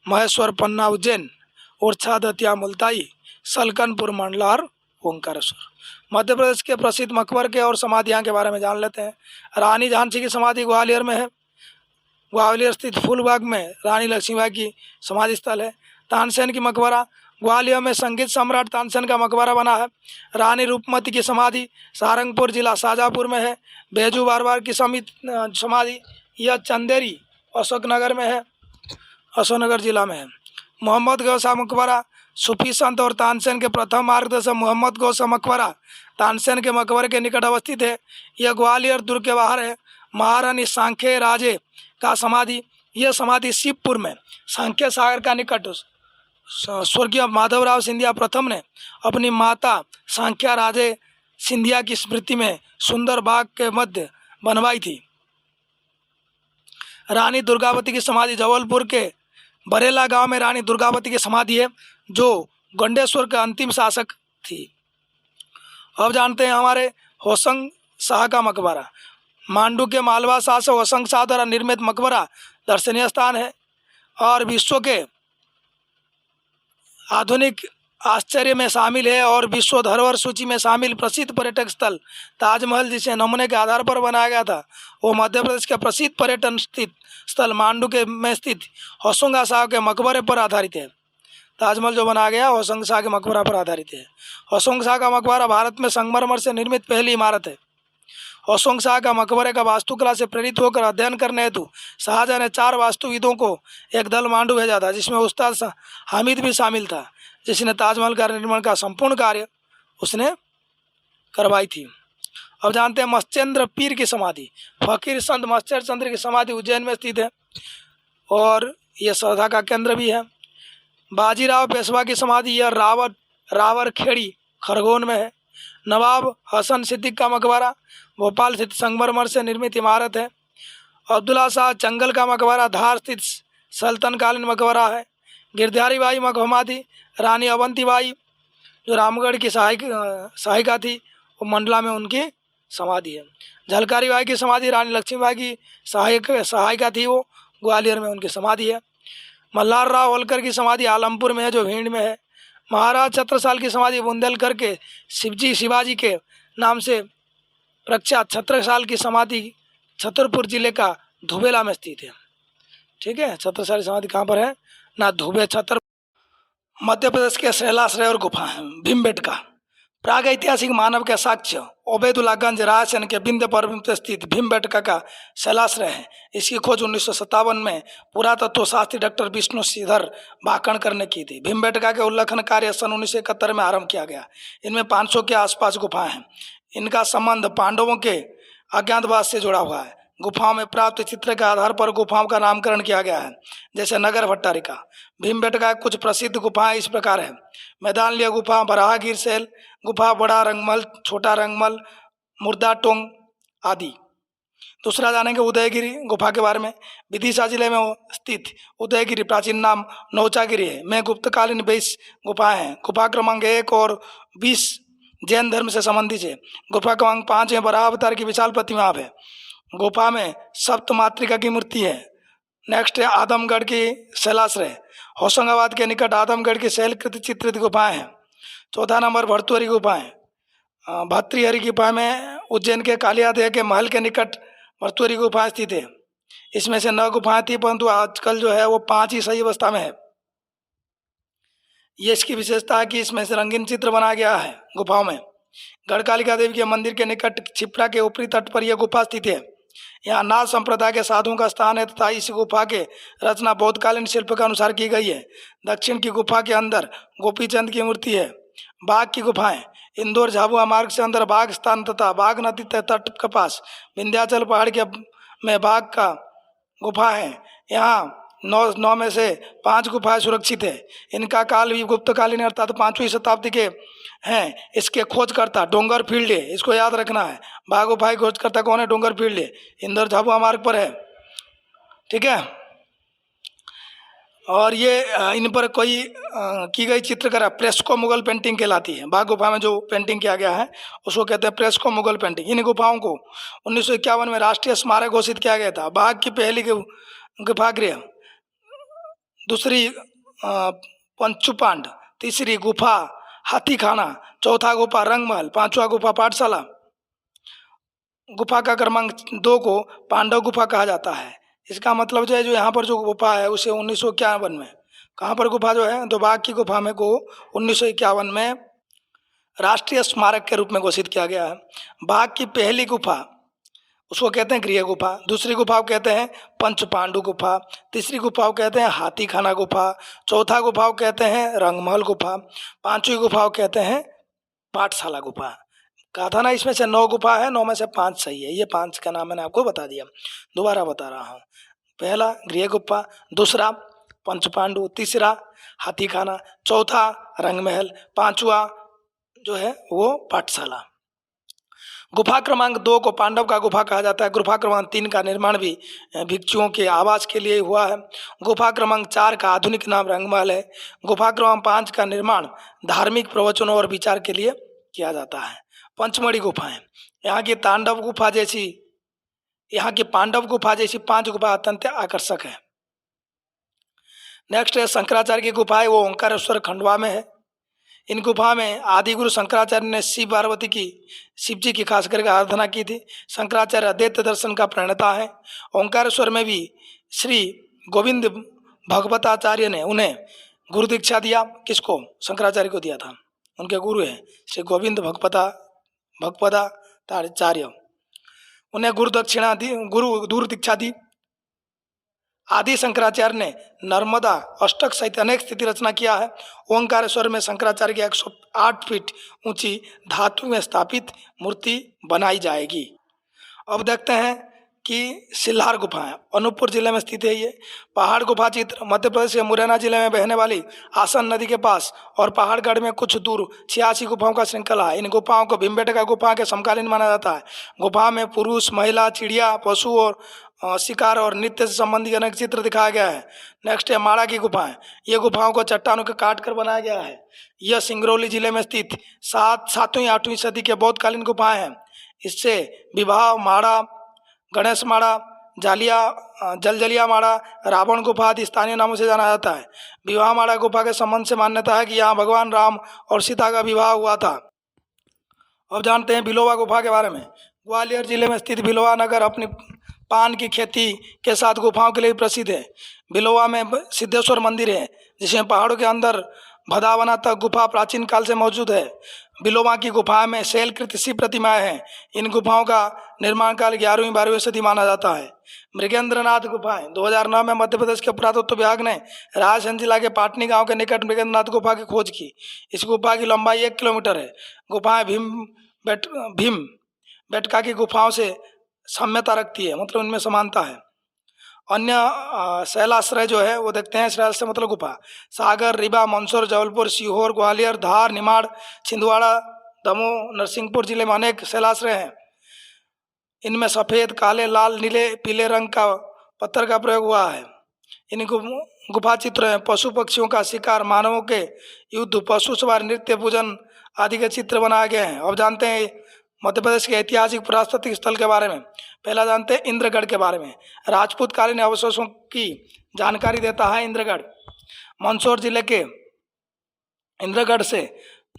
महेश्वर, पन्ना, उज्जैन, ओरछा, दतिया, मुल्ताई, सलकनपुर, मंडला और ओंकारेश्वर। मध्य प्रदेश के प्रसिद्ध मकबरे और समाधियाँ के बारे में जान लेते हैं। रानी झांसी की समाधि ग्वालियर में है। ग्वालियर स्थित फूलबाग में रानी लक्ष्मीबाई की समाधि स्थल है। तानसेन की मकबरा, ग्वालियर में संगीत सम्राट तानसेन का मकबरा बना है। रानी रूपमती की समाधि सहारनपुर जिला शाहजहाँपुर में है। बैजू बारवार की समाधि यह चंदेरी अशोकनगर में है, अशोकनगर जिला में है। मोहम्मद गौसा मकबरा सूफी संत और तानसेन के प्रथम मार्गदर्शक मोहम्मद गौसा मकबरा तानसेन के मकबरे के निकट अवस्थित है। यह ग्वालियर दुर्ग के बाहर है। महारानी सांख्य राजे का समाधि, यह समाधि शिवपुर में सांख्य सागर का निकट स्वर्गीय माधवराव सिंधिया प्रथम ने अपनी माता सांख्या राजे सिंधिया की स्मृति में सुंदर बाग के मध्य बनवाई थी। रानी दुर्गावती की समाधि जबलपुर के बरेला गांव में रानी दुर्गावती की समाधि है, जो गंडेश्वर के अंतिम शासक थी। अब जानते हैं हमारे होशंग शाह का मकबरा। मांडू के मालवा शासक होशंग शाह द्वारा निर्मित मकबरा दर्शनीय स्थान है और विश्व के आधुनिक आश्चर्य में शामिल है और विश्व धरोहर सूची में शामिल प्रसिद्ध पर्यटक स्थल ताजमहल, जिसे नमूने के आधार पर बनाया गया था, वो मध्य प्रदेश के प्रसिद्ध पर्यटन स्थल मांडू के में स्थित होशंग शाह के मकबरे पर आधारित है। ताजमहल जो बनाया गया होशंग शाह के मकबरा पर आधारित है। होशंग शाह का मकबरा भारत में संगमरमर से निर्मित पहली इमारत है। होशंग शाह का मकबरे का वास्तुकला से प्रेरित होकर अध्ययन करने हेतु शाहजहां ने 4 वास्तुविदों को एक दल मांडू भेजा था, जिसमें उस्ताद हामिद भी शामिल था, जिसने ताजमहल का निर्माण का संपूर्ण कार्य उसने करवाई थी। अब जानते हैं मत्स्येंद्र पीर की समाधि। फकीर संत मत्स्येंद्र चंद्र की समाधि उज्जैन में स्थित है और यह श्रद्धा का केंद्र भी है। बाजीराव पेशवा की समाधि यह रावर खेड़ी खरगोन में है। नवाब हसन सिद्दीक का मकबरा भोपाल स्थित संगमरमर से निर्मित इमारत है। अब्दुल्ला शाह चंगल का मकबरा धार स्थित सल्तनकालीन मकबरा है। गिरधारी बाई समाधि रानी अवंतीबाई जो रामगढ़ की सहायिका थी, वो मंडला में उनकी समाधि है। झलकारी बाई की समाधि रानी लक्ष्मीबाई की सहायिका थी, वो ग्वालियर में उनकी समाधि है। मल्हार राव होलकर की समाधि आलमपुर में है, जो भिंड में है। महाराज छत्रसाल की समाधि बुंदेलखंड के शिवाजी के नाम से प्रख्यात छत्रसाल की समाधि छतरपुर जिले का धुबेला में स्थित है। ठीक है, छत्रसाल की समाधि कहाँ पर है ना, धुबे छतर। मध्य प्रदेश के शैलाश्रय और गुफा है। भीमबेटका प्राग ऐतिहासिक मानव के साक्ष्य ओबेदुल्लागंज रायसेन के विंध्य पर्वत में स्थित भीमबेटका का शैलाश्रय है। इसकी खोज 1957 में पुरातत्व शास्त्री डॉक्टर विष्णु श्रीधर भाकणकर ने की थी। भीमबेटका के उल्लेखन कार्य सन 1971 में आरंभ किया गया। इनमें 500 के आसपास गुफाएं हैं। इनका संबंध पांडवों के अज्ञातवास से जुड़ा हुआ है। गुफाओं में प्राप्त चित्र के आधार पर गुफाओं का नामकरण किया गया है, जैसे नगर भट्टारिका। भीमबेटका कुछ प्रसिद्ध गुफाएं इस प्रकार है। मैदानलिया गुफा, बराहगीर सेल गुफा, बड़ा रंगमल, छोटा रंगमल, मुर्दाटोंग आदि। दूसरा जानेंगे उदयगिरी गुफा के बारे में। विदिशा जिले में स्थित उदयगिरी प्राचीन नाम नौचागिरी है, में गुप्तकालीन 22 गुफाएं हैं। गुफा क्रमांक 1 और 20 जैन धर्म से संबंधित है। गुफा क्रमांक 5 में बराह अवतार की विशाल प्रतिमा है। गुफा में सप्त मातृका की मूर्ति है। नेक्स्ट है आदमगढ़ की शैलाश्रय। होशंगाबाद के निकट आदमगढ़ की शैलकृत चित्रित गुफाएं हैं। चौथा नंबर भर्तृहरि गुफाएं। भर्तृहरि गुफा में उज्जैन के कालियादेह के महल के निकट भर्तृहरि गुफा स्थित है। इसमें से 9 गुफाएं थी, परंतु आजकल जो है वो 5 ही सही अवस्था में है। ये इसकी विशेषता है कि इसमें से रंगीन चित्र बनाया गया है गुफाओं में। गढ़कालिका देवी के मंदिर के निकट छिपरा के ऊपरी तट पर यह गुफा स्थित है। यहाँ नाथ संप्रदाय के साधुओं का स्थान है तथा इस गुफा के रचना बौद्धकालीन शिल्प के अनुसार की गई है। दक्षिण की गुफा के अंदर गोपीचंद की मूर्ति है। बाघ की गुफाएं, इंदौर झाबुआ मार्ग से अंदर बाघ स्थान तथा बाघ नदी तट के पास विंध्याचल पहाड़ के में बाघ का गुफा है। यहाँ नौ में से 5 गुफाएं सुरक्षित है। इनका काल भी गुप्तकालीन अर्थात 5वीं शताब्दी के हैं। इसके खोजकर्ता डोंगर फील्ड है, इसको याद रखना है। बाघ गुफा खोजकर्ता कौन है? डोंगर फील्ड है, इंदौर झाबुआ मार्ग पर है। ठीक है। और ये इन पर कोई की गई चित्रकला प्रेस्को मुगल पेंटिंग कहलाती है। बाघ गुफा में जो पेंटिंग किया गया है उसको कहते हैं प्रेस्को मुगल पेंटिंग। इन गुफाओं को 1951 में राष्ट्रीय स्मारक घोषित किया गया था। बाघ की पहली गुफागृह, दूसरी पंचुपांड, तीसरी गुफा हाथी खाना, चौथा गुफा रंगमहल, 5वां गुफा पाठशाला। गुफा का क्रमांक 2 को पांडव गुफा कहा जाता है। इसका मतलब जो है, जो यहाँ पर जो गुफा है उसे 1951 में, कहाँ पर गुफा जो है, तो बाघ की गुफा में को 1951 में राष्ट्रीय स्मारक के रूप में घोषित किया गया है। बाघ की पहली गुफा उसको कहते हैं गृह गुफा, दूसरी गुफा को कहते हैं पंच पांडु गुफा, तीसरी गुफा को कहते हैं हाथी खाना गुफा, चौथा गुफा को कहते हैं रंगमहल गुफा, 5वीं गुफा को कहते हैं पाठशाला गुफा। कहा था ना इसमें से 9 गुफा है, 9 में से 5 सही है। ये 5 का नाम मैंने आपको बता दिया, दोबारा बता रहा हूँ। पहला गृह गुफा, दूसरा पंच पांडु, तीसरा हाथी खाना, चौथा रंगमहल, 5वां जो है वो पाठशाला। गुफा क्रमांक 2 को पांडव का गुफा कहा जाता है। गुफा क्रमांक 3 का निर्माण भी भिक्षुओं के आवास के लिए हुआ है। गुफा क्रमांक 4 का आधुनिक नाम रंगमहल है। गुफा क्रमांक 5 का निर्माण धार्मिक प्रवचनों और विचार के लिए किया जाता है। पंचमढ़ी गुफाएं, यहाँ की पांडव गुफा जैसी 5 गुफा अत्यंत आकर्षक है। नेक्स्ट है शंकराचार्य की गुफा है, वो ओंकारेश्वर खंडवा में है। इन गुफा में आदि गुरु शंकराचार्य ने शिव जी की खास करके आराधना की थी। शंकराचार्य अद्वैत दर्शन का प्रणेता है। ओंकारेश्वर में भी श्री गोविंद भगवताचार्य ने उन्हें गुरु दीक्षा दिया। किसको? शंकराचार्य को दिया था, उनके गुरु हैं श्री गोविंद भगवताचार्य। उन्हें गुरु दीक्षा दी। आदि शंकराचार्य ने नर्मदा अष्टक सहित अनेक स्थिति रचना किया है। ओंकारेश्वर में शंकराचार्य की 108 फीट ऊंची धातु में स्थापित मूर्ति बनाई जाएगी। अब देखते हैं कि सिल्हार गुफा है, अनूपपुर जिले में स्थित है। ये पहाड़ गुफा चित्र मध्य प्रदेश के मुरैना जिले में बहने वाली आसन नदी के पास और पहाड़गढ़ में कुछ दूर 86 गुफाओं का श्रृंखला है। इन गुफाओं को भीमबेटका गुफा के समकालीन माना जाता है। गुफा में पुरुष, महिला, चिड़िया, पशु और शिकार और नृत्य से संबंधित अनेक चित्र दिखाया गया है। नेक्स्ट है माड़ा की गुफाएं। ये गुफाओं को चट्टानों के काट कर बनाया गया है। यह सिंगरौली जिले में स्थित 7वीं 8वीं सदी के बौद्धकालीन गुफाएं हैं। इससे विवाह माड़ा, गणेश माड़ा, जलजलिया माड़ा, रावण गुफा आदि स्थानीय नामों से जाना जाता है। विवाह माड़ा गुफा के संबंध से मान्यता है कि यहाँ भगवान राम और सीता का विवाह हुआ था। अब जानते हैं बिलोवा गुफा के बारे में। ग्वालियर जिले में स्थित बिलोवा नगर अपनी पान की खेती के साथ गुफाओं के लिए प्रसिद्ध है। बिलोवा में सिद्धेश्वर मंदिर है, जिसमें पहाड़ों के अंदर भदावना तक गुफा प्राचीन काल से मौजूद है। बिलोवा की गुफा में शैलकृत शिव प्रतिमाएं हैं। इन गुफाओं का निर्माण काल 11वीं-12वीं सदी माना जाता है। मृगेंद्रनाथ गुफाएं 2009 में मध्य प्रदेश के पुरातत्व विभाग ने रायसेन जिला के पाटनी गांव के निकट मृगेंद्रनाथ गुफा की खोज की। इस गुफा की लंबाई 1 किलोमीटर है। गुफाएं भीम बेटका की गुफाओं से साम्यता रखती है, मतलब उनमें समानता है। अन्य शैलाश्रय जो है वो देखते हैं। शैलाश्रय मतलब गुफा। सागर, रीवा, मंदसौर, जबलपुर, सीहोर, ग्वालियर, धार, निमाड़, छिंदवाड़ा, दमोह, नरसिंहपुर जिले में अनेक शैलाश्रय हैं। इनमें सफ़ेद, काले, लाल, नीले, पीले रंग का पत्थर का प्रयोग हुआ है। इन गुफा चित्र हैं पशु पक्षियों का शिकार, मानवों के युद्ध, पशु सवार, नृत्य, पूजन आदि के चित्र बनाए गए हैं। अब जानते हैं मध्य प्रदेश के ऐतिहासिक पुरातात्विक स्थल के बारे में। पहला जानते हैं इंद्रगढ़ के बारे में। राजपूत कालीन अवशेषों की जानकारी देता है इंद्रगढ़। मंदसौर जिले के इंद्रगढ़ से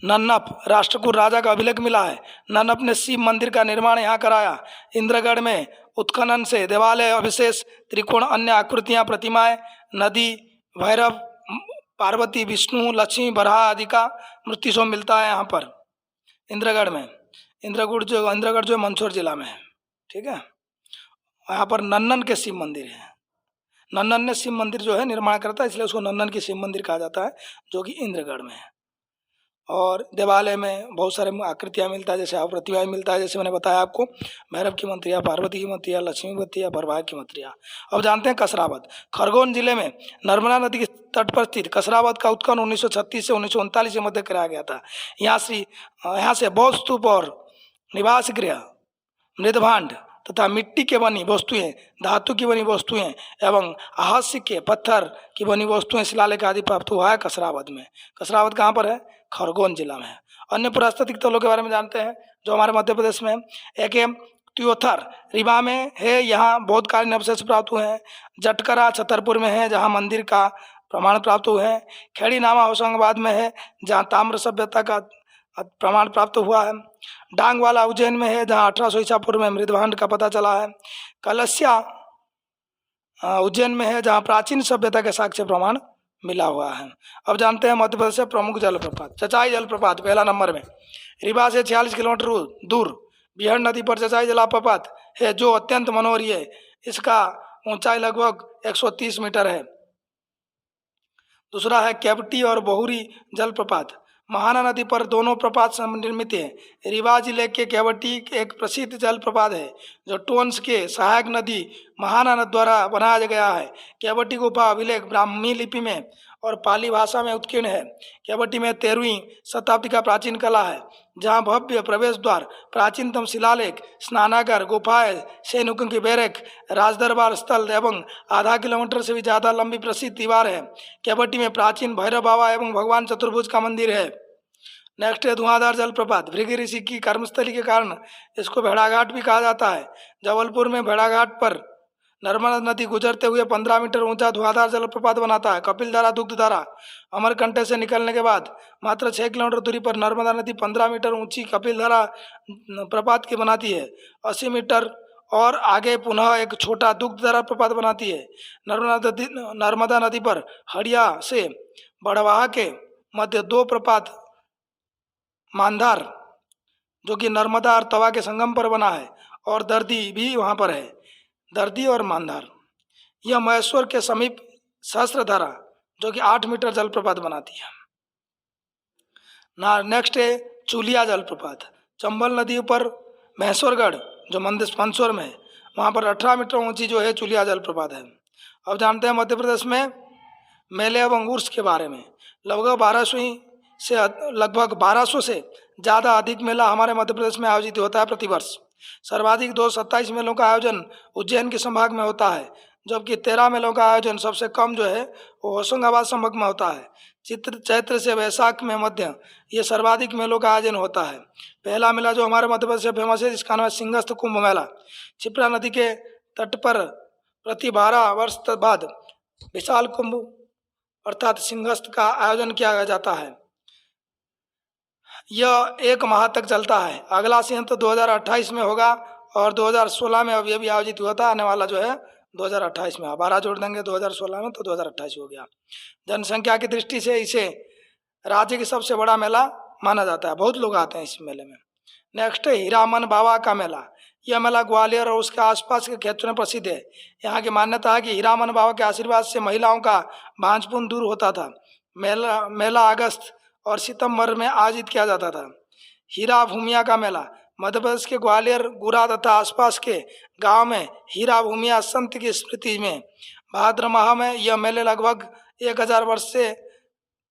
नन्नप राष्ट्रकूट राजा का अभिलेख मिला है। नन्नप ने शिव मंदिर का निर्माण यहाँ कराया। इंद्रगढ़ में उत्खनन से देवालय, अवशेष, त्रिकोण, अन्य आकृतियाँ, प्रतिमाएं, नदी, भैरव, पार्वती, विष्णु, लक्ष्मी, बराह आदि का मृत्युशोम मिलता है यहाँ पर इंद्रगढ़ में। इंद्रगढ़ जो मंदसौर जिला में है। ठीक है। यहाँ पर नन्नन के शिव मंदिर है। नन्नन ने शिव मंदिर जो है निर्माण करता है, इसलिए उसको नन्नन के शिव मंदिर कहा जाता है, जो कि इंद्रगढ़ में है। और देवालय में बहुत सारे आकृतियाँ मिलता है, जैसे प्रतिमाएं मिलता है, जैसे मैंने बताया आपको, भैरव की मंत्रिया, पार्वती की मंत्रिया, लक्ष्मी की मंत्रिया, भरवाह की मंत्रिया। अब जानते हैं कसरावद। खरगोन जिले में नर्मदा नदी के तट पर स्थित कसरावद का उत्खनन 1936 से 1939 के मध्य कराया गया था। यहाँ से बौद्ध स्तूप और निवास गृह, मृदभांड तथा मिट्टी के बनी वस्तुएं, धातु की बनी वस्तुएं एवं हास्य के पत्थर की बनी वस्तुएं, शिलालेख आदि प्राप्त हुआ है कसरावद में। कसरावद कहाँ पर है? खरगोन जिला में है। अन्य पुरातात्विक स्थलों के बारे में जानते हैं जो हमारे मध्य प्रदेश में है। एक है त्योथर, रीवा में है, यहाँ बौद्धकालीन अवशेष प्राप्त हुए हैं। जटकरा छतरपुर में है, जहाँ मंदिर का प्रमाण प्राप्त हुए हैं। खेड़ी नामा होशंगाबाद में है, जहाँ ताम्र सभ्यता का प्रमाण प्राप्त हुआ है। डांगवाला उज्जैन में है, जहाँ 1800 ईसा पूर्व में मृदभांड का पता चला है। कलस्या उज्जैन में है, जहाँ प्राचीन सभ्यता के साक्ष्य प्रमाण मिला हुआ है। अब जानते हैं मध्य प्रदेश से प्रमुख जलप्रपात। चचाई जलप्रपात पहला नंबर में, रीवा से 46 किलोमीटर दूर बिहड़ नदी पर चचाई जलप्रपात है, जो अत्यंत मनोहरी है। इसका ऊंचाई लगभग 130 मीटर है। दूसरा है केवटी और बहुरी जलप्रपात, महाना नदी पर दोनों प्रपात निर्मित है। रीवा जिले के केवटी एक प्रसिद्ध जलप्रपात है, जो टोन्स के सहायक नदी महाना नदी द्वारा बनाया गया है। केवटी गुफा अभिलेख ब्राह्मी लिपि में और पाली भाषा में उत्कीर्ण है। केवटी में 13वीं शताब्दी का प्राचीन कला है, जहाँ भव्य प्रवेश द्वार, प्राचीनतम शिलालेख, स्नानागार, गुफाएं, सैनिकों की बैरक, राजदरबार स्थल एवं आधा किलोमीटर से भी ज़्यादा लंबी प्रसिद्ध दीवार है। केवटी में प्राचीन भैरव बाबा एवं भगवान चतुर्भुज का मंदिर है। नेक्स्ट है धुआंधार जलप्रपात। भृगु ऋषि की कर्मस्थली के कारण इसको भेड़ाघाट भी कहा जाता है। जबलपुर में भेड़ाघाट पर नर्मदा नदी गुजरते हुए 15 मीटर ऊंचा धुआंधार जलप्रपात बनाता है। कपिलधारा, दुग्धधारा, अमरकंटक से निकलने के बाद मात्र 6 किलोमीटर दूरी पर नर्मदा नदी 15 मीटर ऊंची कपिलधारा प्रपात की बनाती है। 80 मीटर और आगे पुनः एक छोटा दुग्धधारा प्रपात बनाती है। नर्मदा नदी पर हड़िया से बड़वाह के मध्य 2 प्रपात, मानधार जो कि नर्मदा और तवा के संगम पर बना है, और दर्दी भी वहाँ पर है। दर्दी और मानधार। यह महेश्वर के समीप सहस्त्रधारा जो कि 8 मीटर जलप्रपात बनाती है। नेक्स्ट है चूलिया जलप्रपात। चंबल नदी पर महेश्वरगढ़ जो मंदसौर में है, वहाँ पर 18 मीटर ऊंची जो है चूलिया जलप्रपात है। अब जानते हैं मध्य प्रदेश में मेले एवं उर्स के बारे में। लगभग 1200 से ज़्यादा अधिक मेला हमारे मध्य प्रदेश में आयोजित होता है प्रतिवर्ष। सर्वाधिक 227 मेलों का आयोजन उज्जैन के संभाग में होता है, जबकि 13 मेलों का आयोजन सबसे कम जो है वो होशंगाबाद संभाग में होता है। चैत्र से वैशाख में मध्य ये सर्वाधिक मेलों का आयोजन होता है। पहला मेला जो हमारे मध्य प्रदेश से फेमस है, जिसका नाम है सिंहस्थ कुंभ मेला। क्षिप्रा नदी के तट पर प्रति 12 वर्ष बाद विशाल कुंभ अर्थात सिंहस्थ का आयोजन किया जाता है। यह 1 माह तक चलता है। अगला सिंहस्थ 2028 में होगा और 2016 में अब यह भी आयोजित हुआ था। आने वाला जो है 2028 में, 12 जोड़ देंगे 2016 में तो 2028 हो गया। जनसंख्या की दृष्टि से इसे राज्य की सबसे बड़ा मेला माना जाता है। बहुत लोग आते हैं इस मेले में। नेक्स्ट है हीरामन बाबा का मेला। यह मेला ग्वालियर और उसके आसपास के क्षेत्रों में प्रसिद्ध है। यहाँ की मान्यता है कि हीरामन बाबा के आशीर्वाद से महिलाओं का बांझपन दूर होता था। मेला अगस्त और सितंबर में आयोजित किया जाता था। हीरा भूमिया का मेला मध्य प्रदेश के ग्वालियर, गुरा तथा आसपास के गांव में हीरा भूमिया संत की स्मृति में भाद्र माह में यह मेले लगभग 1000 वर्ष से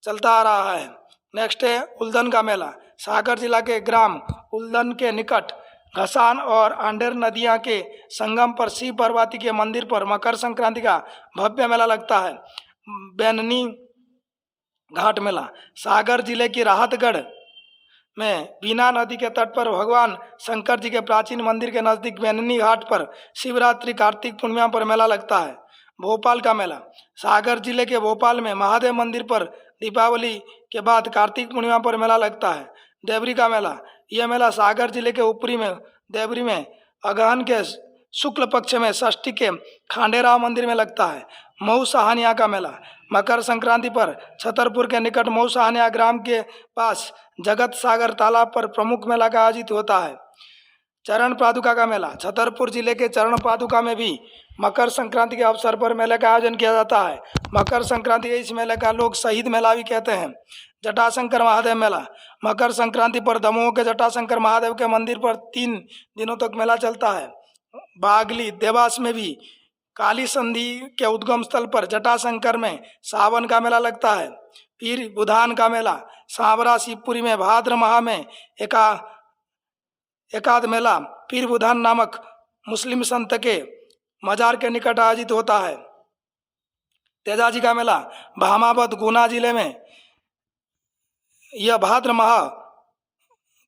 चलता आ रहा है। नेक्स्ट है उल्दन का मेला। सागर जिला के ग्राम उल्दन के निकट घसान और आंडेर नदियां के संगम पर शिव पार्वती के मंदिर पर मकर संक्रांति का भव्य मेला लगता है। बैननी घाट मेला। सागर जिले की राहतगढ़ में बीना नदी के तट पर भगवान शंकर जी के प्राचीन मंदिर के नजदीक बैननी घाट पर शिवरात्रि कार्तिक पूर्णिमा पर मेला लगता है। भोपाल का मेला। सागर जिले के भोपाल में महादेव मंदिर पर दीपावली के बाद कार्तिक पूर्णिमा पर मेला लगता है। देवरी का मेला। यह मेला सागर जिले के ऊपरी में देवरी में अगहन के शुक्ल पक्ष में षष्ठी के खांडेराव मंदिर में लगता है। मऊ सहानिया का मेला। मकर संक्रांति पर छतरपुर के निकट मऊ सहानिया ग्राम के पास जगत सागर तालाब पर प्रमुख मेला का आयोजित होता है। चरण पादुका का मेला, छतरपुर जिले के चरण पादुका में भी मकर संक्रांति के अवसर पर मेले का आयोजन किया जाता है। मकर संक्रांति के इस मेले का लोग शहीद मेला भी कहते हैं। जटाशंकर महादेव मेला, मकर संक्रांति पर दमोह के जटाशंकर महादेव के मंदिर पर 3 दिनों तक मेला चलता है। बागली देवास में भी काली संधि के उद्गम स्थल पर जटाशंकर में सावन का मेला लगता है। फिर बुधान का मेला सांवरा शिवपुरी में भाद्र माह में एकाद मेला पीर बुधान नामक मुस्लिम संत के मजार के निकट आयोजित होता है। तेजाजी का मेला भामावत गुना जिले में यह भाद्र माह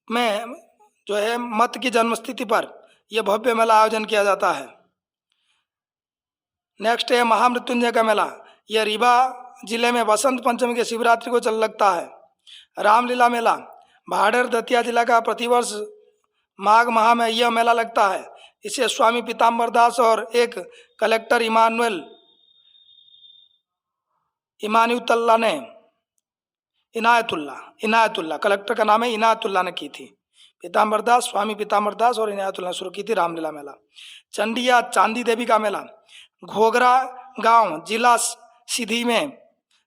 में जो है मत की जन्मस्थिति पर यह भव्य मेला आयोजन किया जाता है। नेक्स्ट है महामृत्युंजय का मेला, यह रीवा जिले में बसंत पंचमी के शिवरात्रि को चल लगता है। रामलीला मेला भाडेर दतिया जिला का प्रतिवर्ष माघ माह में यह मेला लगता है। इसे स्वामी पीताम्बर दास और एक कलेक्टर इनायतुल्ला कलेक्टर का नाम है इनायतुल्ला ने की थी। पीताम्बर दास, स्वामी पीताम्बर दास और इनायतुल्ला ने शुरू की थी रामलीला मेला। चंडिया चांदी देवी का मेला घोगरा गांव जिला सीधी में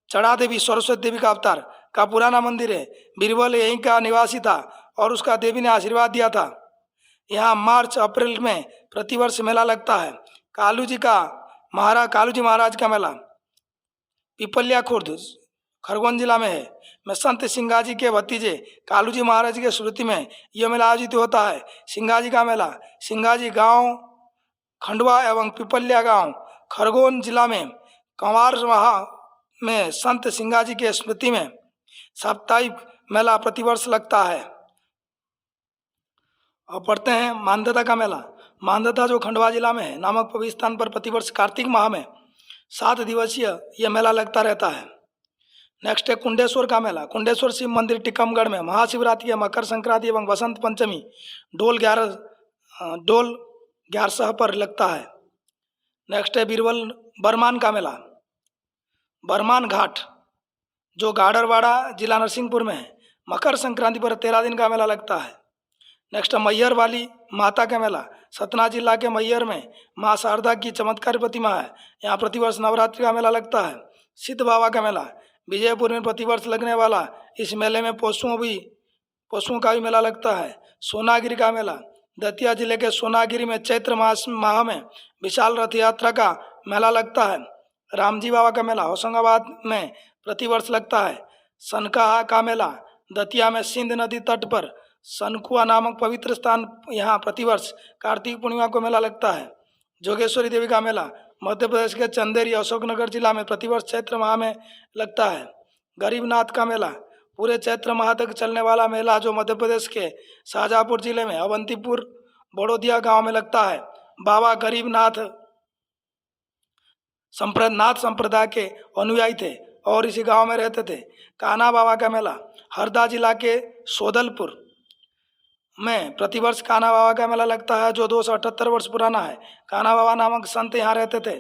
चढ़ा देवी सरस्वती देवी का अवतार का पुराना मंदिर है। बीरबल यहीं का निवासी था और उसका देवी ने आशीर्वाद दिया था। यहाँ मार्च अप्रैल में प्रतिवर्ष मेला लगता है। कालूजी महाराज का मेला पिपलिया खुर्द खरगोन जिला में है। मैं संत सिंगाजी के भतीजे कालूजी महाराज की स्मृति में यह मेला आयोजित होता है। सिंगाजी का मेला सिंगाजी गांव खंडवा एवं पिपलिया गांव खरगोन जिला में कंवार माह में संत सिंगाजी के स्मृति में साप्ताहिक मेला प्रतिवर्ष लगता है। और पढ़ते हैं मानदेता का मेला। मानदेता जो खंडवा जिला में है नामक पवित्र स्थान पर प्रतिवर्ष कार्तिक माह में 7 दिवसीय यह मेला लगता रहता है। नेक्स्ट है कुंडेश्वर का मेला। कुंडेश्वर शिव मंदिर टिकमगढ़ में महाशिवरात्रि, मकर संक्रांति एवं बसंत पंचमी डोल 11 पर लगता है। नेक्स्ट है बीरबल बरमान का मेला। बरमान घाट जो गाडरवाड़ा जिला नरसिंहपुर में है, मकर संक्रांति पर 13 दिन का मेला लगता है। नेक्स्ट मैहर वाली माता का मेला सतना जिला के मैहर में माँ शारदा की चमत्कारी प्रतिमा है। यहाँ प्रतिवर्ष नवरात्रि का मेला लगता है। सिद्ध बाबा का मेला विजयपुर में प्रतिवर्ष लगने वाला इस मेले में पशुओं का भी मेला लगता है। सोनागिरी का मेला दतिया जिले के सोनागिरी में चैत्र माह में विशाल रथ यात्रा का मेला लगता है। रामजी बाबा का मेला होशंगाबाद में प्रतिवर्ष लगता है। सनकाहा का मेला दतिया में सिंध नदी तट पर सनकुआ नामक पवित्र स्थान, यहाँ प्रतिवर्ष कार्तिक पूर्णिमा को मेला लगता है। जोगेश्वरी देवी का मेला मध्य प्रदेश के चंदेरी अशोकनगर जिला में प्रतिवर्ष चैत्र माह में लगता है। गरीबनाथ का मेला पूरे चैत्र माह तक चलने वाला मेला जो मध्य प्रदेश के शाहजहाँपुर जिले में अवंतीपुर बड़ोदिया गांव में लगता है। बाबा गरीबनाथ संप्रदाय के अनुयायी थे और इसी गांव में रहते थे। कान्हा बाबा का मेला हरदा जिला के सोदलपुर में प्रतिवर्ष कान्हा बाबा का मेला लगता है जो 278 वर्ष पुराना है। कान्हा बाबा नामक संत यहाँ रहते थे।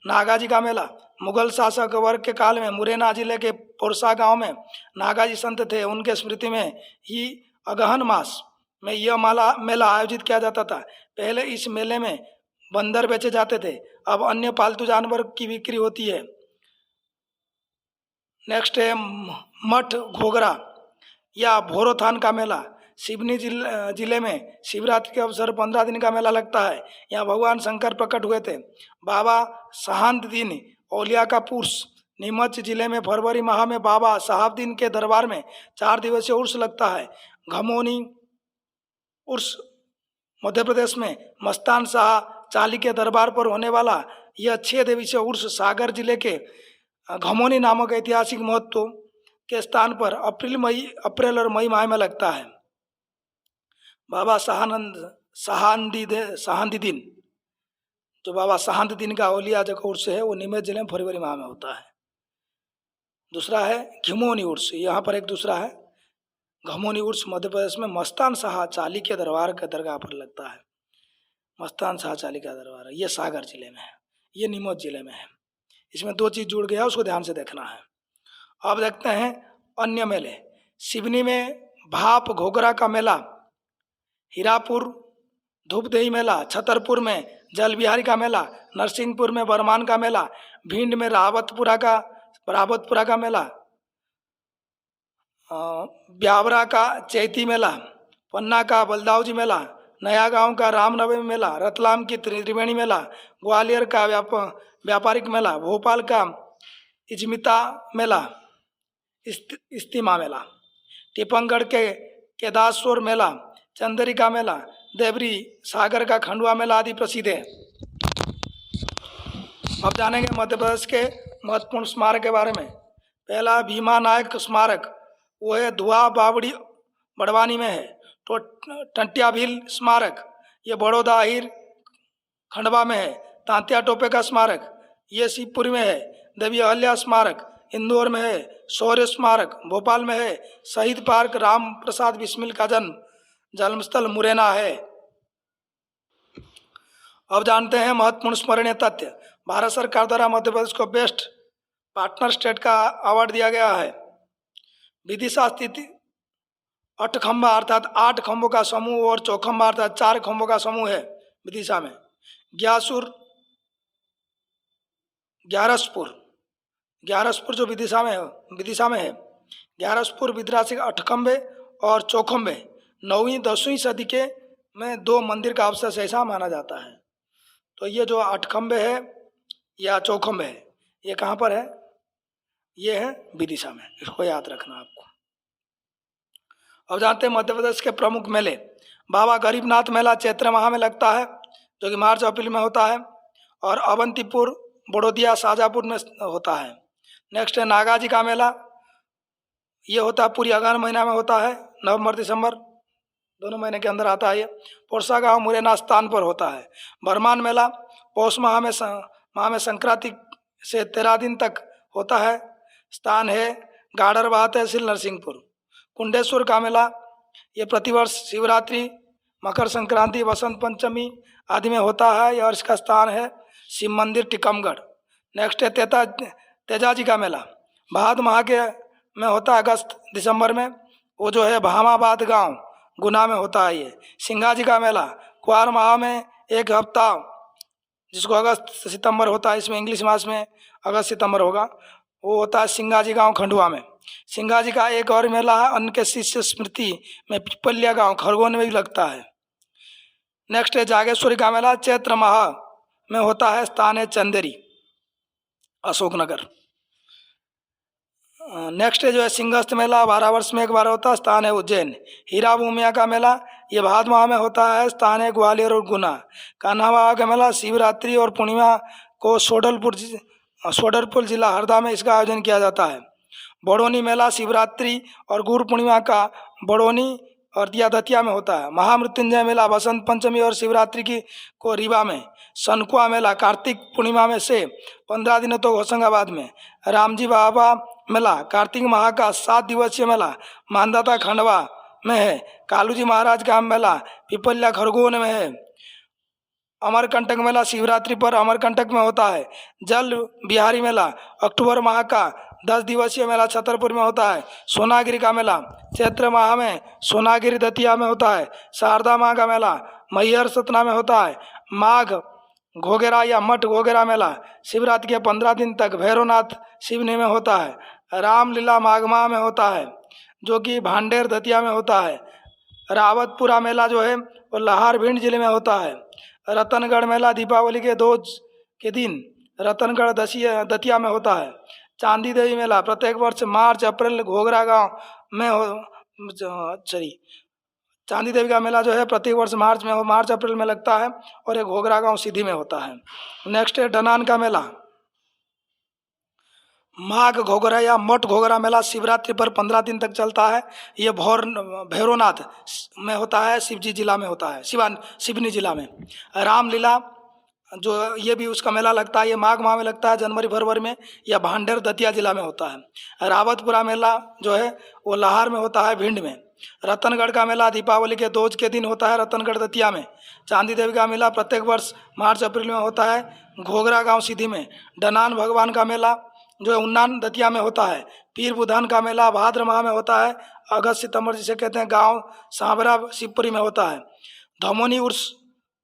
नागाजी का मेला मुगल शासक वर्ग के काल में मुरैना जिले के पोरसा गांव में नागाजी संत थे, उनके स्मृति में ही अगहन मास में यह मेला आयोजित किया जाता था। पहले इस मेले में बंदर बेचे जाते थे, अब अन्य पालतू जानवर की बिक्री होती है। नेक्स्ट है मठ घोगरा या भोरोथान का मेला सिवनी जिले में शिवरात्रि के अवसर 15 दिन का मेला लगता है। यहाँ भगवान शंकर प्रकट हुए थे। बाबा सहाबुद्दीन औलिया का पुरुष नीमच जिले में फरवरी माह में बाबा सहाबुद्दीन के दरबार में 4 दिवसीय उर्स लगता है। घमौनी उर्स मध्य प्रदेश में मस्तान शाह चाली के दरबार पर होने वाला यह 6 दिवसीय उर्स सागर जिले के घमौनी नामक ऐतिहासिक महत्व के स्थान पर अप्रैल और मई माह में लगता है। बाबा सहांदीदीन जो बाबा सहांदीदीन का औलिया जो उर्स है वो नीमच जिले में फरवरी माह में होता है। दूसरा है घमौनी उर्स, यहाँ पर एक दूसरा है घमौनी उर्स मध्य प्रदेश में मस्तान शाह चाली के दरबार के दरगाह पर लगता है। मस्तान शाह चाली का दरबार है, ये सागर जिले में है, ये नीमच जिले में है। इसमें 2 चीज़ जुड़ गया, उसको ध्यान से देखना है। अब देखते हैं अन्य मेले। सिवनी में भाप घोगरा का मेला हीरापुर धूपदेही मेला, छतरपुर में जल बिहारी का मेला, नरसिंहपुर में बरमान का मेला, भिंड में रावतपुरा का मेला, ब्यावरा का चैती मेला, पन्ना का बलदाऊजी मेला, नया गांव का रामनवमी मेला, रतलाम की त्रिवेणी मेला, ग्वालियर का व्यापारिक मेला, भोपाल का इजमिता मेला, इस्तीमा मेला, टिपंगढ़ के केदारश्वर मेला, चंदरिका मेला, देवरी सागर का खंडवा मेला आदि प्रसिद्ध है। अब जानेंगे मध्य प्रदेश के महत्वपूर्ण स्मारक के बारे में। पहला भीमा नायक स्मारक, वो है धुआ बावड़ी बड़वानी में है। तो टंटिया भील स्मारक, ये बड़ौदा अहिर खंडवा में है। तांत्या टोपे का स्मारक, ये शिवपुरी में है। देवी अहल्या स्मारक इंदौर में है। शौर्य स्मारक भोपाल में है। शहीद पार्क राम प्रसाद बिस्मिल का जन्मस्थल मुरैना है। अब जानते हैं महत्वपूर्ण स्मरणीय तथ्य। भारत सरकार द्वारा मध्य प्रदेश को बेस्ट पार्टनर स्टेट का अवार्ड दिया गया है। विदिशा स्थित 8 खंभा अर्थात 8 खंभों का समूह और चौखंबा अर्थात 4 खंभों का समूह है विदिशा में। ग्यारसपुर जो विदिशा में है। ग्यारसपुर विद्रासिक 8 खंभे और चौखंबे 9वीं 10वीं सदी के में 2 मंदिर का अवशेष ऐसा माना जाता है। तो ये जो 8 खंभे है या चौखंबे है, ये कहाँ पर है? ये है विदिशा में, इसको याद रखना आपको। अब जानते हैं मध्य प्रदेश के प्रमुख मेले। बाबा गरीबनाथ मेला चैत्र माह में लगता है, जो कि मार्च अप्रैल में होता है। और अवंतीपुर बड़ौदिया शाजापुर में होता है। नेक्स्ट है नागाजी का मेला, ये होता है पूरी अगहन महीना में होता है, नवंबर दिसंबर दोनों महीने के अंदर आता है। ये पोरसा गाँव मुरैना स्थान पर होता है। बरमान मेला पौष माह में संक्रांति से 13 दिन तक होता है। स्थान है गाड़रवाह तहसील नरसिंहपुर। कुंडेश्वर का मेला, ये प्रतिवर्ष शिवरात्रि, मकर संक्रांति, वसंत पंचमी आदि में होता है और इसका स्थान है शिव मंदिर टिकमगढ़। नेक्स्ट है तेजाजी का मेला, भाद माह के में होता है अगस्त दिसंबर में, वो जो है भामाबाद गांव गुना में होता है। ये सिंगाजी का मेला क्वार माह में एक हफ्ता, जिसको अगस्त सितंबर होता है, इसमें इंग्लिश मास में अगस्त सितंबर होगा, वो होता है सिंगाजी गांव खंडवा में। सिंगाजी का एक और मेला है उनके शिष्य स्मृति में पिपलिया गांव खरगोन में भी लगता है। नेक्स्ट है जागेश्वरी का मेला चैत्र माह में होता है। स्थान है चंदेरी अशोकनगर। नेक्स्ट है जो है सिंहस्थ मेला 12 वर्ष में एक बार होता है। स्थान है उज्जैन। हीरा भूमिया का मेला ये भाद माह में होता है। स्थान है ग्वालियर और गुना। कान्हा बाबा का मेला शिवरात्रि और पूर्णिमा को सोडरपुर जिला हरदा में इसका आयोजन किया जाता है। बड़ौनी मेला शिवरात्रि और गुरु पूर्णिमा का बड़ौनी और दिया दतिया में होता है। महामृत्युंजय मेला बसंत पंचमी और शिवरात्रि को रीवा में। सनकुआ मेला कार्तिक पूर्णिमा में से 15 दिनों तो होशंगाबाद में। रामजी बाबा मेला कार्तिक माह का 7 दिवसीय मेला मानदाता खंडवा में है। कालूजी महाराज का मेला पिपलिया खरगोन में है। अमरकंटक मेला शिवरात्रि पर अमरकंटक में होता है। जल बिहारी मेला अक्टूबर माह का 10 दिवसीय मेला छतरपुर में होता है। सोनागिरी का मेला चैत्र माह में सोनागिरी दतिया में होता है। शारदा माँ का मेला मैहर सतना में होता है। माघ घोगेरा या मठ घोगेरा मेला शिवरात्रि के 15 दिन तक भैरवनाथ शिवनी में होता है। रामलीला माघ माह में होता है, जो कि भांडेर दतिया में होता है। रावतपुरा मेला जो है वो लाहौर भिंड जिले में होता है। रतनगढ़ मेला दीपावली के 2 के दिन रतनगढ़ दतिया में होता है। चांदी देवी मेला प्रत्येक वर्ष मार्च अप्रैल घोगरा गांव में चांदी देवी का मेला जो है प्रत्येक वर्ष मार्च अप्रैल में लगता है और एक घोगरा गांव सीधी में होता है। नेक्स्ट है ढनान का मेला माघ घोगरा या मठ घोगरा मेला शिवरात्रि पर 15 दिन तक चलता है। ये भैरवनाथ में होता है, शिवजी जिला में होता है, सिवनी जिला में। रामलीला जो ये भी उसका मेला लगता है, ये माघ माह में लगता है जनवरी फरवरी में। यह भांडेर दतिया जिला में होता है। रावतपुरा मेला जो है वो लाहौर में होता है भिंड में। रतनगढ़ का मेला दीपावली के 2 के दिन होता है रतनगढ़ दतिया में। चांदी देवी का मेला प्रत्येक वर्ष मार्च अप्रैल में होता है घोगरा गांव सीधी में। डनान भगवान का मेला जो है उन्नान दतिया में होता है। पीर बुधान का मेला भाद्र माह में होता है, अगस्त सितंबर जिसे कहते हैं, गांव सांबरा शिवपुरी में होता है। धमोनी उर्स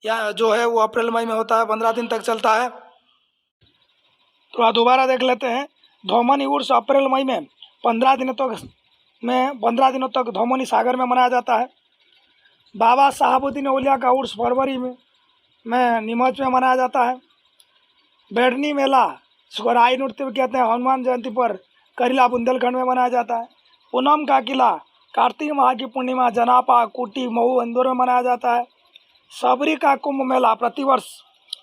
या जो है वो अप्रैल मई में होता है, 15 दिन तक चलता है। तो दोबारा देख लेते हैं। धौमनी उर्स अप्रैल मई में 15 दिनों तक धौमनी सागर में मनाया जाता है। बाबा साहबुद्दीन औलिया का उर्स फरवरी में नीमच में मनाया जाता है। बैडनी मेला, इसको राई नृत्य भी कहते हैं, हनुमान जयंती पर करीला बुंदेलखंड में मनाया जाता है। पूनम का किला कार्तिक माह की पूर्णिमा जनापा, कुटी, मऊ, इंदौर में मनाया जाता है। सबरी का कुंभ मेला प्रतिवर्ष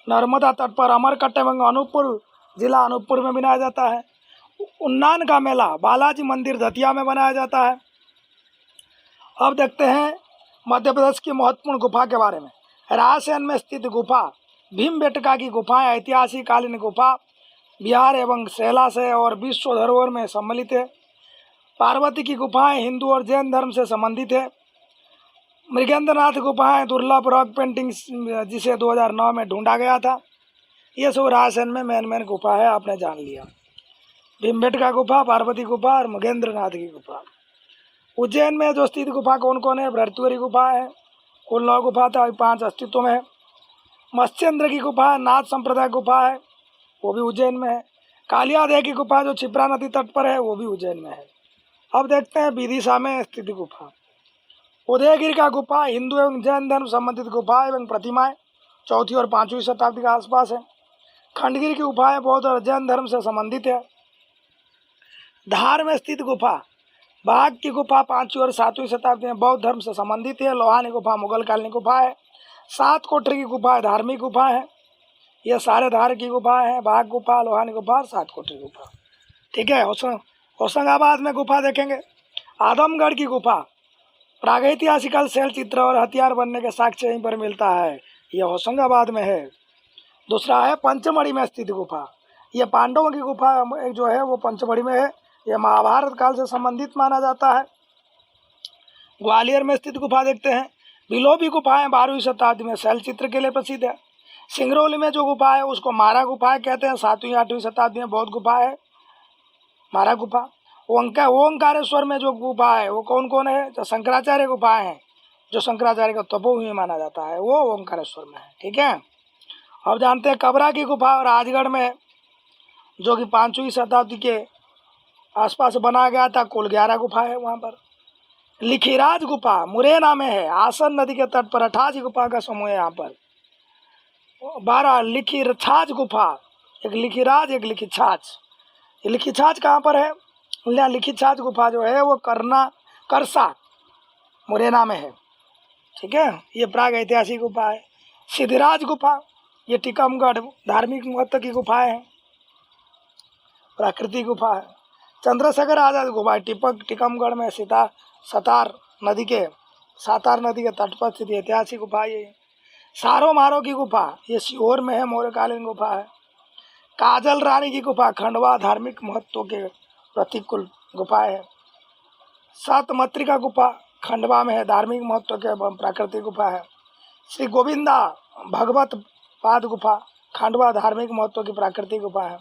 नर्मदा तट पर अमरकट्ट एवं अनूपपुर जिला अनूपपुर में मनाया जाता है। उन्नान का मेला बालाजी मंदिर दतिया में मनाया जाता है। अब देखते हैं मध्य प्रदेश की महत्वपूर्ण गुफा के बारे में। रायसेन में स्थित गुफा भीमबेटका की गुफाएं ऐतिहासिक कालीन गुफा बिहार एवं शैला से और विश्व धरोहर में सम्मिलित है। पार्वती की गुफाएं हिंदू और जैन धर्म से संबंधित है। मृगेंद्रनाथ गुफाएं दुर्लभ रॉक पेंटिंग जिसे 2009 में ढूंढा गया था। ये सब रायसेन में मेन गुफा है, आपने जान लिया। भीमबेटका गुफा, पार्वती गुफा और मृगेंद्रनाथ की गुफा। उज्जैन में जो स्थित गुफा कौन कौन है? भृतृहरि गुफा है, कुल 9 गुफा था, 5 अस्तित्व में है। मत्स्येंद्र की गुफा है, नाथ संप्रदाय गुफा है, वो भी उज्जैन में है। कालियादेह की गुफा जो क्षिप्रा नदी तट पर है, वो भी उज्जैन में है। अब देखते हैं विदिशा में स्थित गुफा। उदयगिरि का गुफा हिंदू एवं जैन धर्म संबंधित गुफा एवं प्रतिमाएं 4वीं और 5वीं शताब्दी के आसपास है। खंडगिरी की गुफाएं बौद्ध और जैन धर्म से संबंधित है। धार में स्थित गुफा बाघ की गुफा 5वीं और 7वीं शताब्दी में बौद्ध धर्म से संबंधित है। लोहानी गुफा मुगल कालीन गुफा है। 7 कोठरी की गुफा धार्मिक गुफा है। ये सारे धार की गुफा है, बाघ गुफा, लोहानी गुफा, 7 कोठरी गुफा। ठीक है। होशंगाबाद में गुफा देखेंगे। आदमगढ़ की गुफा प्रागैतिहासिक शैल चित्र और हथियार बनने के साक्ष्य यहीं पर मिलता है। यह होशंगाबाद में है। दूसरा है पंचमढ़ी में स्थित गुफा। यह पांडवों की गुफा एक जो है वो पंचमढ़ी में है। यह महाभारत काल से संबंधित माना जाता है। ग्वालियर में स्थित गुफा देखते हैं। बिलोबी गुफाएं 12वीं शताब्दी में शैल चित्र के लिए प्रसिद्ध है। सिंगरौली में जो गुफा है उसको मारा गुफा कहते हैं। 7वीं 8वीं शताब्दी में बौद्ध गुफा है, मारा गुफा। ओंकारेश्वर में जो गुफा है वो कौन कौन है? जो शंकराचार्य गुफाएं हैं, जो शंकराचार्य का तपोभूमि माना जाता है, वो ओंकारेश्वर में है। ठीक है। अब जानते हैं कबरा की गुफा और राजगढ़ में, जो कि 5वीं शताब्दी के आसपास बनाया गया था। कुल 11 गुफा है वहाँ पर। लिखिराज गुफा मुरैना में है। आसन नदी के तट पर 88 गुफा का समूह है यहाँ पर। 12 लिखिछाछ गुफा, एक लिखिराज एक लिखिछाछ। ये लिखिछाछ कहाँ पर है? लिखिछाछ गुफा जो है वो करसा मुरैना में है। ठीक है। ये प्राग ऐतिहासिक गुफा है। सिद्धराज गुफा ये टीकमगढ़ धार्मिक महत्व की गुफाएं हैं, प्राकृतिक गुफा है। चंद्रशेखर आजाद गुफा टीकमगढ़ में सातार नदी के तट पर स्थित ऐतिहासिक गुफा ये। सारो मारो की गुफा ये सीहोर में है, मौर्यकालीन गुफा है। काजल रानी की गुफा खंडवा धार्मिक महत्व के प्रतिकूल गुफा है। सातमत्रिका गुफा खंडवा में है, धार्मिक महत्व के प्राकृतिक गुफा है। श्री गोविंदा भगवत पाद गुफा खंडवा धार्मिक महत्व की प्राकृतिक गुफा है।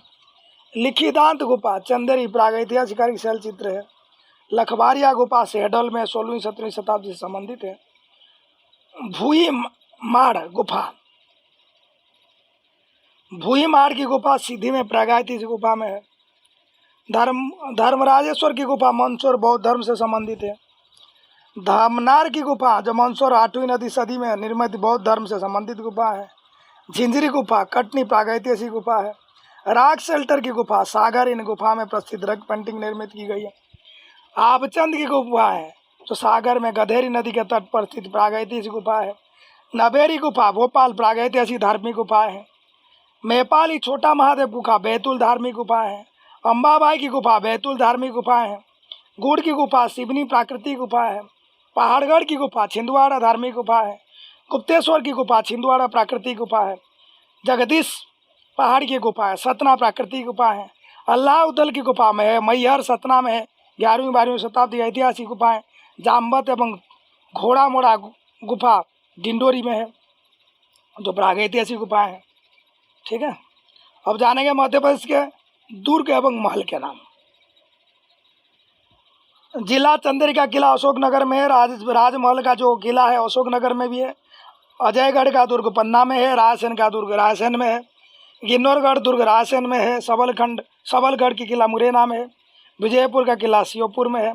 लिखिदांत गुफा चंदेरी प्रागैतिहासिक शैल चित्र है। लखबारिया गुफा शहडोल में 16वीं 17वीं शताब्दी से संबंधित है। भूई माड़ की गुफा सीधी में प्रागैतिहासिक गुफा में है। धर्मराजेश्वर की गुफा मंदसौर बौद्ध धर्म से संबंधित है। धामनार की गुफा जो मंदसौर 8वीं नदी सदी में निर्मित बौद्ध धर्म से संबंधित गुफा है। झिंझरी गुफा कटनी प्रागैतिहासिक गुफा है। राग शेल्टर की गुफा सागर, इन गुफा में प्रसिद्ध रॉक पेंटिंग निर्मित की गई है। आबचंद की गुफा है जो सागर में गधेरी नदी के तट पर स्थित प्रागैतिहासिक गुफा है। नवेरी गुफा भोपाल प्रागैतिहासिक धार्मिक गुफा है। नेपाली छोटा महादेव गुफा बैतूल धार्मिक गुफा है। अंबाबाई की गुफा बैतूल धार्मिक गुफा है। गुड़ की गुफा सिवनी प्राकृतिक गुफा है। पहाड़गढ़ की गुफा छिंदवाड़ा धार्मिक गुफा है। गुप्तेश्वर की गुफा छिंदवाड़ा प्राकृतिक गुफा है। जगदीश पहाड़ की गुफा है, सतना प्राकृतिक गुफा है। अल्लाह की गुफा में है, मैहर सतना में है, 11वीं 12वीं शताब्दी ऐतिहासिक गुफा है। जाम्बत एवं घोड़ा मोड़ा गुफा डिंडोरी में है, जो प्रागैतिहासिक गुफा है। ठीक है। अब जानेंगे मध्य प्रदेश के दुर्ग एवं महल के नाम। जिला चंदेरी का किला अशोकनगर में है। राजमहल का जो किला है अशोकनगर में भी है। अजयगढ़ का दुर्ग पन्ना में है, रायसेन का दुर्ग रायसेन में है, गिन्नौरगढ़ दुर्ग रायसेन में है, सबलगढ़ की किला मुरैना में है, विजयपुर का किला श्योपुर में है,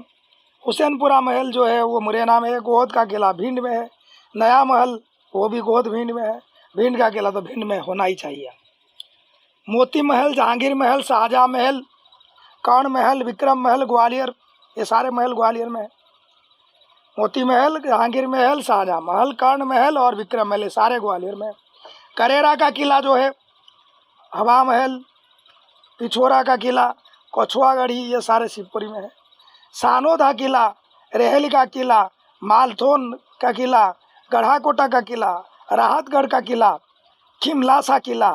हुसैनपुरा महल जो है वो मुरैना में है, गोहद का किला भिंड में है, नया महल वो भी गोहद भिंड में है, भिंड का किला तो भिंड में होना ही चाहिए। मोती महल, जहांगीर महल, शाहजहाँ महल, कर्ण महल, विक्रम महल ग्वालियर, ये सारे महल ग्वालियर में है। मोती महल, जहांगीर महल, शाहजहाँ महल, कर्ण महल और विक्रम महल, ये सारे ग्वालियर में है। करेरा का किला जो है, हवा महल, पिछोरा का किला, कछुआगढ़ी, ये सारे शिवपुरी में है। सानोदा किला, रेहली का किला, मालथोन का किला, गढ़ाकोटा का किला, राहतगढ़ का किला, खिमलासा किला,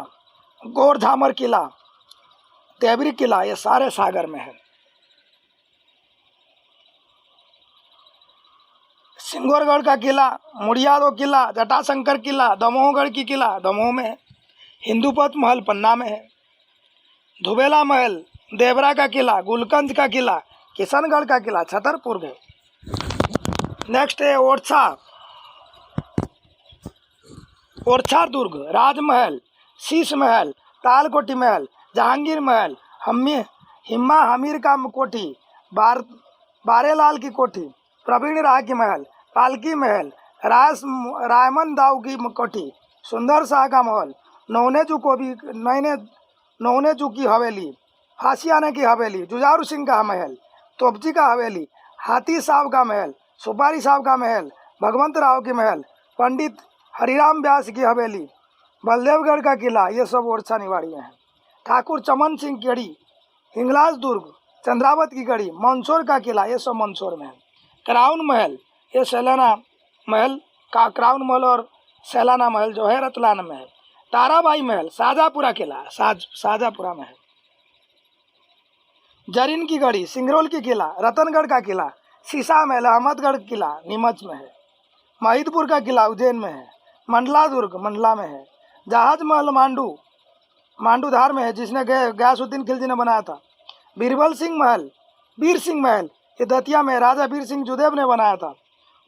गोरधामर किला, देवरी किला, ये सारे सागर में है। सिंगोरगढ़ का किला, मुड़ियादो किला, जटाशंकर किला, दमोहगढ़ की किला दमोह में है। हिंदूपत महल पन्ना में है। धुबेला महल, देवरा का किला, गुलकंद का किला, किशनगढ़ का किला छतरपुर में। नेक्स्ट है ओरछा दुर्ग, राजमहल, शीश महल, तालकोटी महल, जहांगीर महल, हिम्मा हमीर का कोठी, बारेलाल की कोठी, प्रवीण राय की महल, पालकी महल, रायमन दाऊ की कोठी, सुंदर शाह का महल, नौनेजू की हवेली, फांसियाने की हवेली, जुझारू सिंह का महल, तोपची का हवेली, हाथी साहब का महल, सुपारी साहब का महल, भगवंत राव की महल, पंडित हरिराम व्यास की हवेली, बलदेवगढ़ का किला, ये सब ओरछा निवाड़ी में है। ठाकुर चमन सिंह की गढ़ी, हिंगलाज दुर्ग, चंद्रावत की गढ़ी, मंदसौर का किला, ये सब मंदसौर में है। क्राउन महल, ये सैलाना महल का क्राउन महल और सैलाना महल जो है रतलाम में है। ताराबाई महल, शाहजहाँपुरा किला, शाहजहाँपुरा में है। जरीन की गढ़ी, सिंगरौल की किला, रतनगढ़ का किला, सीसा महल, अहमदगढ़ किला नीमच में है। महिदपुर का किला उज्जैन में है। मंडला दुर्ग मंडला में है। जहाज महल मांडूधार में है, जिसने गयासुद्दीन खिलजी ने बनाया था। बीरबल सिंह महल, वीर सिंह महल, ये दतिया में राजा वीर सिंह जुदेव ने बनाया था।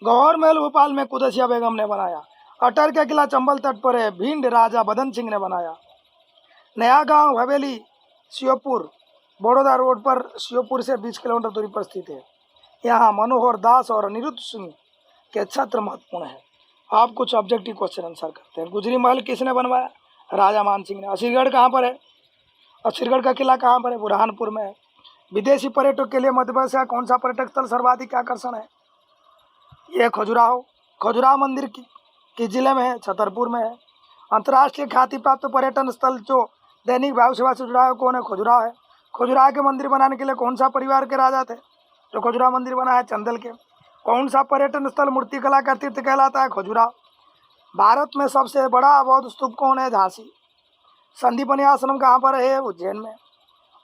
गौहर महल भोपाल में कुदसिया बेगम ने बनाया। अटर का किला चंबल तट पर है, भिंड राजा बदन सिंह ने बनाया। नया गांव हवेली श्योपुर बड़ौदा रोड पर श्योपुर से 20 किलोमीटर दूरी पर स्थित है। यहाँ मनोहर दास और अनिरुद्ध सिंह के छत्र महत्वपूर्ण है। आप कुछ ऑब्जेक्टिव क्वेश्चन आंसर करते हैं। गुजरी महल किसने बनवाया? राजा मान सिंह ने। असीरगढ़ कहाँ पर है? असीरगढ़ का किला कहाँ पर है? बुरहानपुर में है। विदेशी पर्यटक के लिए मध्य प्रदेश का कौन सा पर्यटक स्थल सर्वाधिक आकर्षण है? ये खजुराहो मंदिर की जिले में है, छतरपुर में है। अंतर्राष्ट्रीय ख्याति प्राप्त पर्यटन स्थल जो दैनिक वायु सेवा से जुड़ा है कौन है? खजुराहो है। खजुराहो के मंदिर बनाने के लिए कौन सा परिवार के राजा थे जो खजुराहो मंदिर बना है? चंदल के। कौन सा पर्यटन स्थल मूर्तिकला का तीर्थ कहलाता है? खजुराहो। भारत में सबसे बड़ा बौद्ध स्तूप कौन है? झांसी। संदीपनी आश्रम कहाँ पर है? उज्जैन में।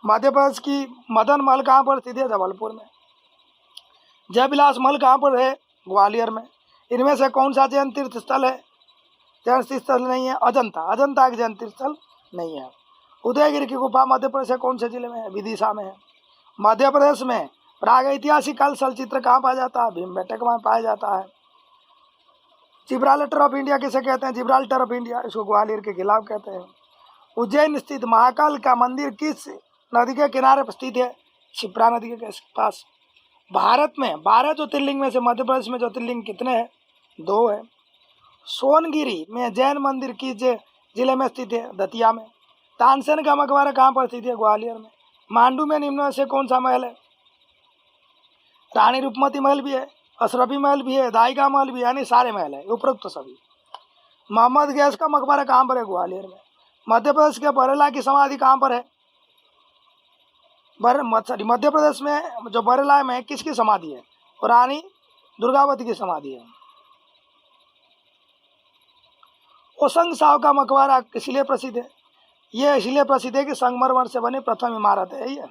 मध्य प्रदेश की मदन महल कहाँ पर स्थित है? जबलपुर में। जयविलास महल कहाँ पर है? ग्वालियर में। इनमें से कौन सा जैन तीर्थ स्थल है? जैन तीर्थ स्थल नहीं है। अजंता एक जैन तीर्थ स्थल नहीं है। उदयगिरी की गुफा मध्य प्रदेश के कौन से जिले में है? विदिशा में है। मध्य प्रदेश में प्राग ऐतिहासिक काल चलचित्र कहाँ पाया जाता है? भीमबेटका में पाया जाता है। जिब्राल्टर ऑफ इंडिया किसे कहते हैं? जिब्राल्टर ऑफ इंडिया, इसको ग्वालियर के खिलाफ कहते हैं। उज्जैन स्थित महाकाल का मंदिर किस नदी के किनारे पर स्थित है? शिप्रा नदी के पास। भारत में 12 ज्योतिर्लिंग में से मध्य प्रदेश में ज्योतिर्लिंग कितने हैं? 2 है। सोनगिरी में जैन मंदिर किस जिले में स्थित है? दतिया में। तानसेन का मकबरा कहाँ पर स्थित है? ग्वालियर में। मांडू में निम्न में से कौन सा महल है? रानी रूपमती महल भी है, अशरफी महल भी है, दाइका महल भी है, यानी सारे महल है उपरोक्त तो सभी। मोहम्मद गैस का मकबरा कहाँ पर है? ग्वालियर में। मध्य प्रदेश के बरेला की समाधि कहाँ पर है? मध्य प्रदेश में जो बरेला में किसकी समाधि है? रानी दुर्गावती की समाधि है। ओसंग साहब का मकबरा इसलिए प्रसिद्ध है? ये इसलिए प्रसिद्ध है कि संगमरमर से बनी प्रथम इमारत है ये।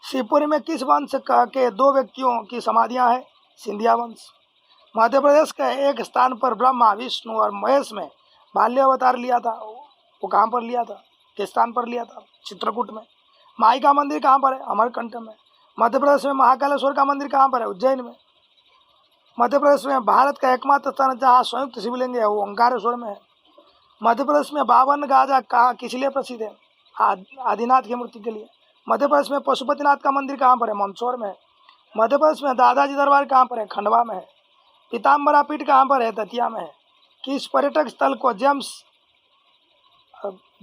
शिवपुरी में किस वंश के 2 व्यक्तियों की समाधियां हैं? सिंधिया वंश। मध्य प्रदेश के एक स्थान पर ब्रह्मा, विष्णु और महेश में बाल्य अवतार लिया था, वो कहाँ पर लिया था? किस स्थान पर लिया था? चित्रकूट में। माई का मंदिर कहाँ पर है? अमरकंटक में। मध्य प्रदेश में महाकालेश्वर का मंदिर कहाँ पर है? उज्जैन में। मध्य प्रदेश में भारत का एकमात्र स्थान जहाँ संयुक्त शिवलिंग है वो ओंकारेश्वर में है। मध्य प्रदेश में 52 गाजा कहाँ किस लिए प्रसिद्ध है? आदिनाथ की मूर्ति के लिए। मध्य प्रदेश में पशुपतिनाथ का मंदिर कहाँ पर है? मंदसौर में है। मध्य प्रदेश में दादाजी दरबार कहाँ पर है? खंडवा में है। पीताम्बरा पीठ कहाँ पर है? दतिया में है। किस पर्यटक स्थल को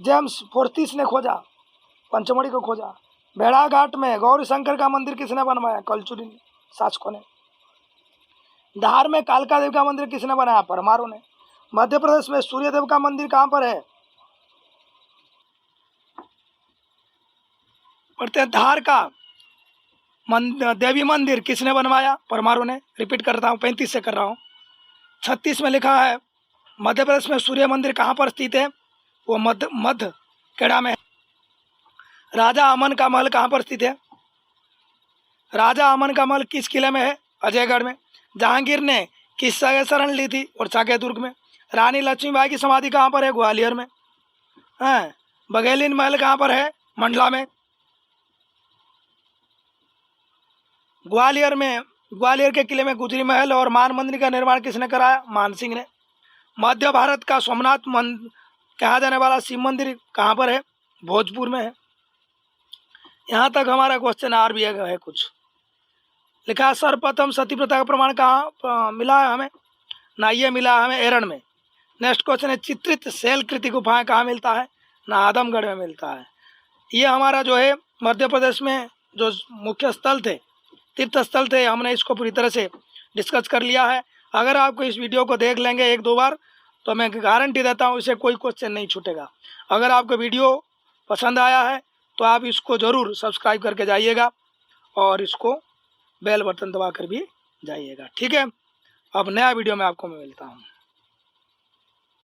जेम्स फोर्टिस ने खोजा? पंचमढ़ी को खोजा। भेड़ाघाट में गौरी शंकर का मंदिर किसने बनवाया? कलचुरी शासकों ने। धार में कालका देव का मंदिर किसने बनाया? परमारों ने। मध्य प्रदेश में सूर्यदेव का मंदिर कहाँ पर है? पढ़ते हैं धार का देवी मंदिर किसने बनवाया? परमारों ने। रिपीट करता हूँ, 35 से कर रहा हूँ। 36 में लिखा है मध्य प्रदेश में सूर्य मंदिर कहाँ पर स्थित है? वो मध्य खेड़ा में है। राजा अमन का महल कहाँ पर स्थित है? राजा अमन का महल किस किले में है? अजयगढ़ में। जहांगीर ने किस जगह शरण ली थी? उड़ीसा के दुर्ग में। रानी लक्ष्मीबाई की समाधि कहाँ पर है? ग्वालियर में। बघेलिन महल कहाँ पर है? मंडला में। ग्वालियर के किले में गुजरी महल और मान मंदिर का निर्माण किसने कराया? मान सिंह ने। मध्य भारत का सोमनाथ कहा जाने वाला शिव मंदिर कहाँ पर है? भोजपुर में है। यहाँ तक हमारा क्वेश्चन आर भी है कुछ लिखा है। सर्वप्रथम सती प्रथा का प्रमाण कहाँ मिला है हमें? ना ये मिला है हमें एरन में। नेक्स्ट क्वेश्चन है चित्रित शैल कृति गुफाएं कहाँ मिलता है? ना आदमगढ़ में मिलता है। ये हमारा जो है मध्य प्रदेश में जो मुख्य स्थल थे, तीर्थ स्थल थे, हमने इसको पूरी तरह से डिस्कस कर लिया है। अगर आपको इस वीडियो को देख लेंगे 1-2 बार तो मैं गारंटी देता हूँ इसे कोई क्वेश्चन नहीं छूटेगा। अगर आपको वीडियो पसंद आया है तो आप इसको ज़रूर सब्सक्राइब करके जाइएगा और इसको बेल बटन दबा कर भी जाइएगा। ठीक है, अब नया वीडियो में आपको मैं मिलता हूँ।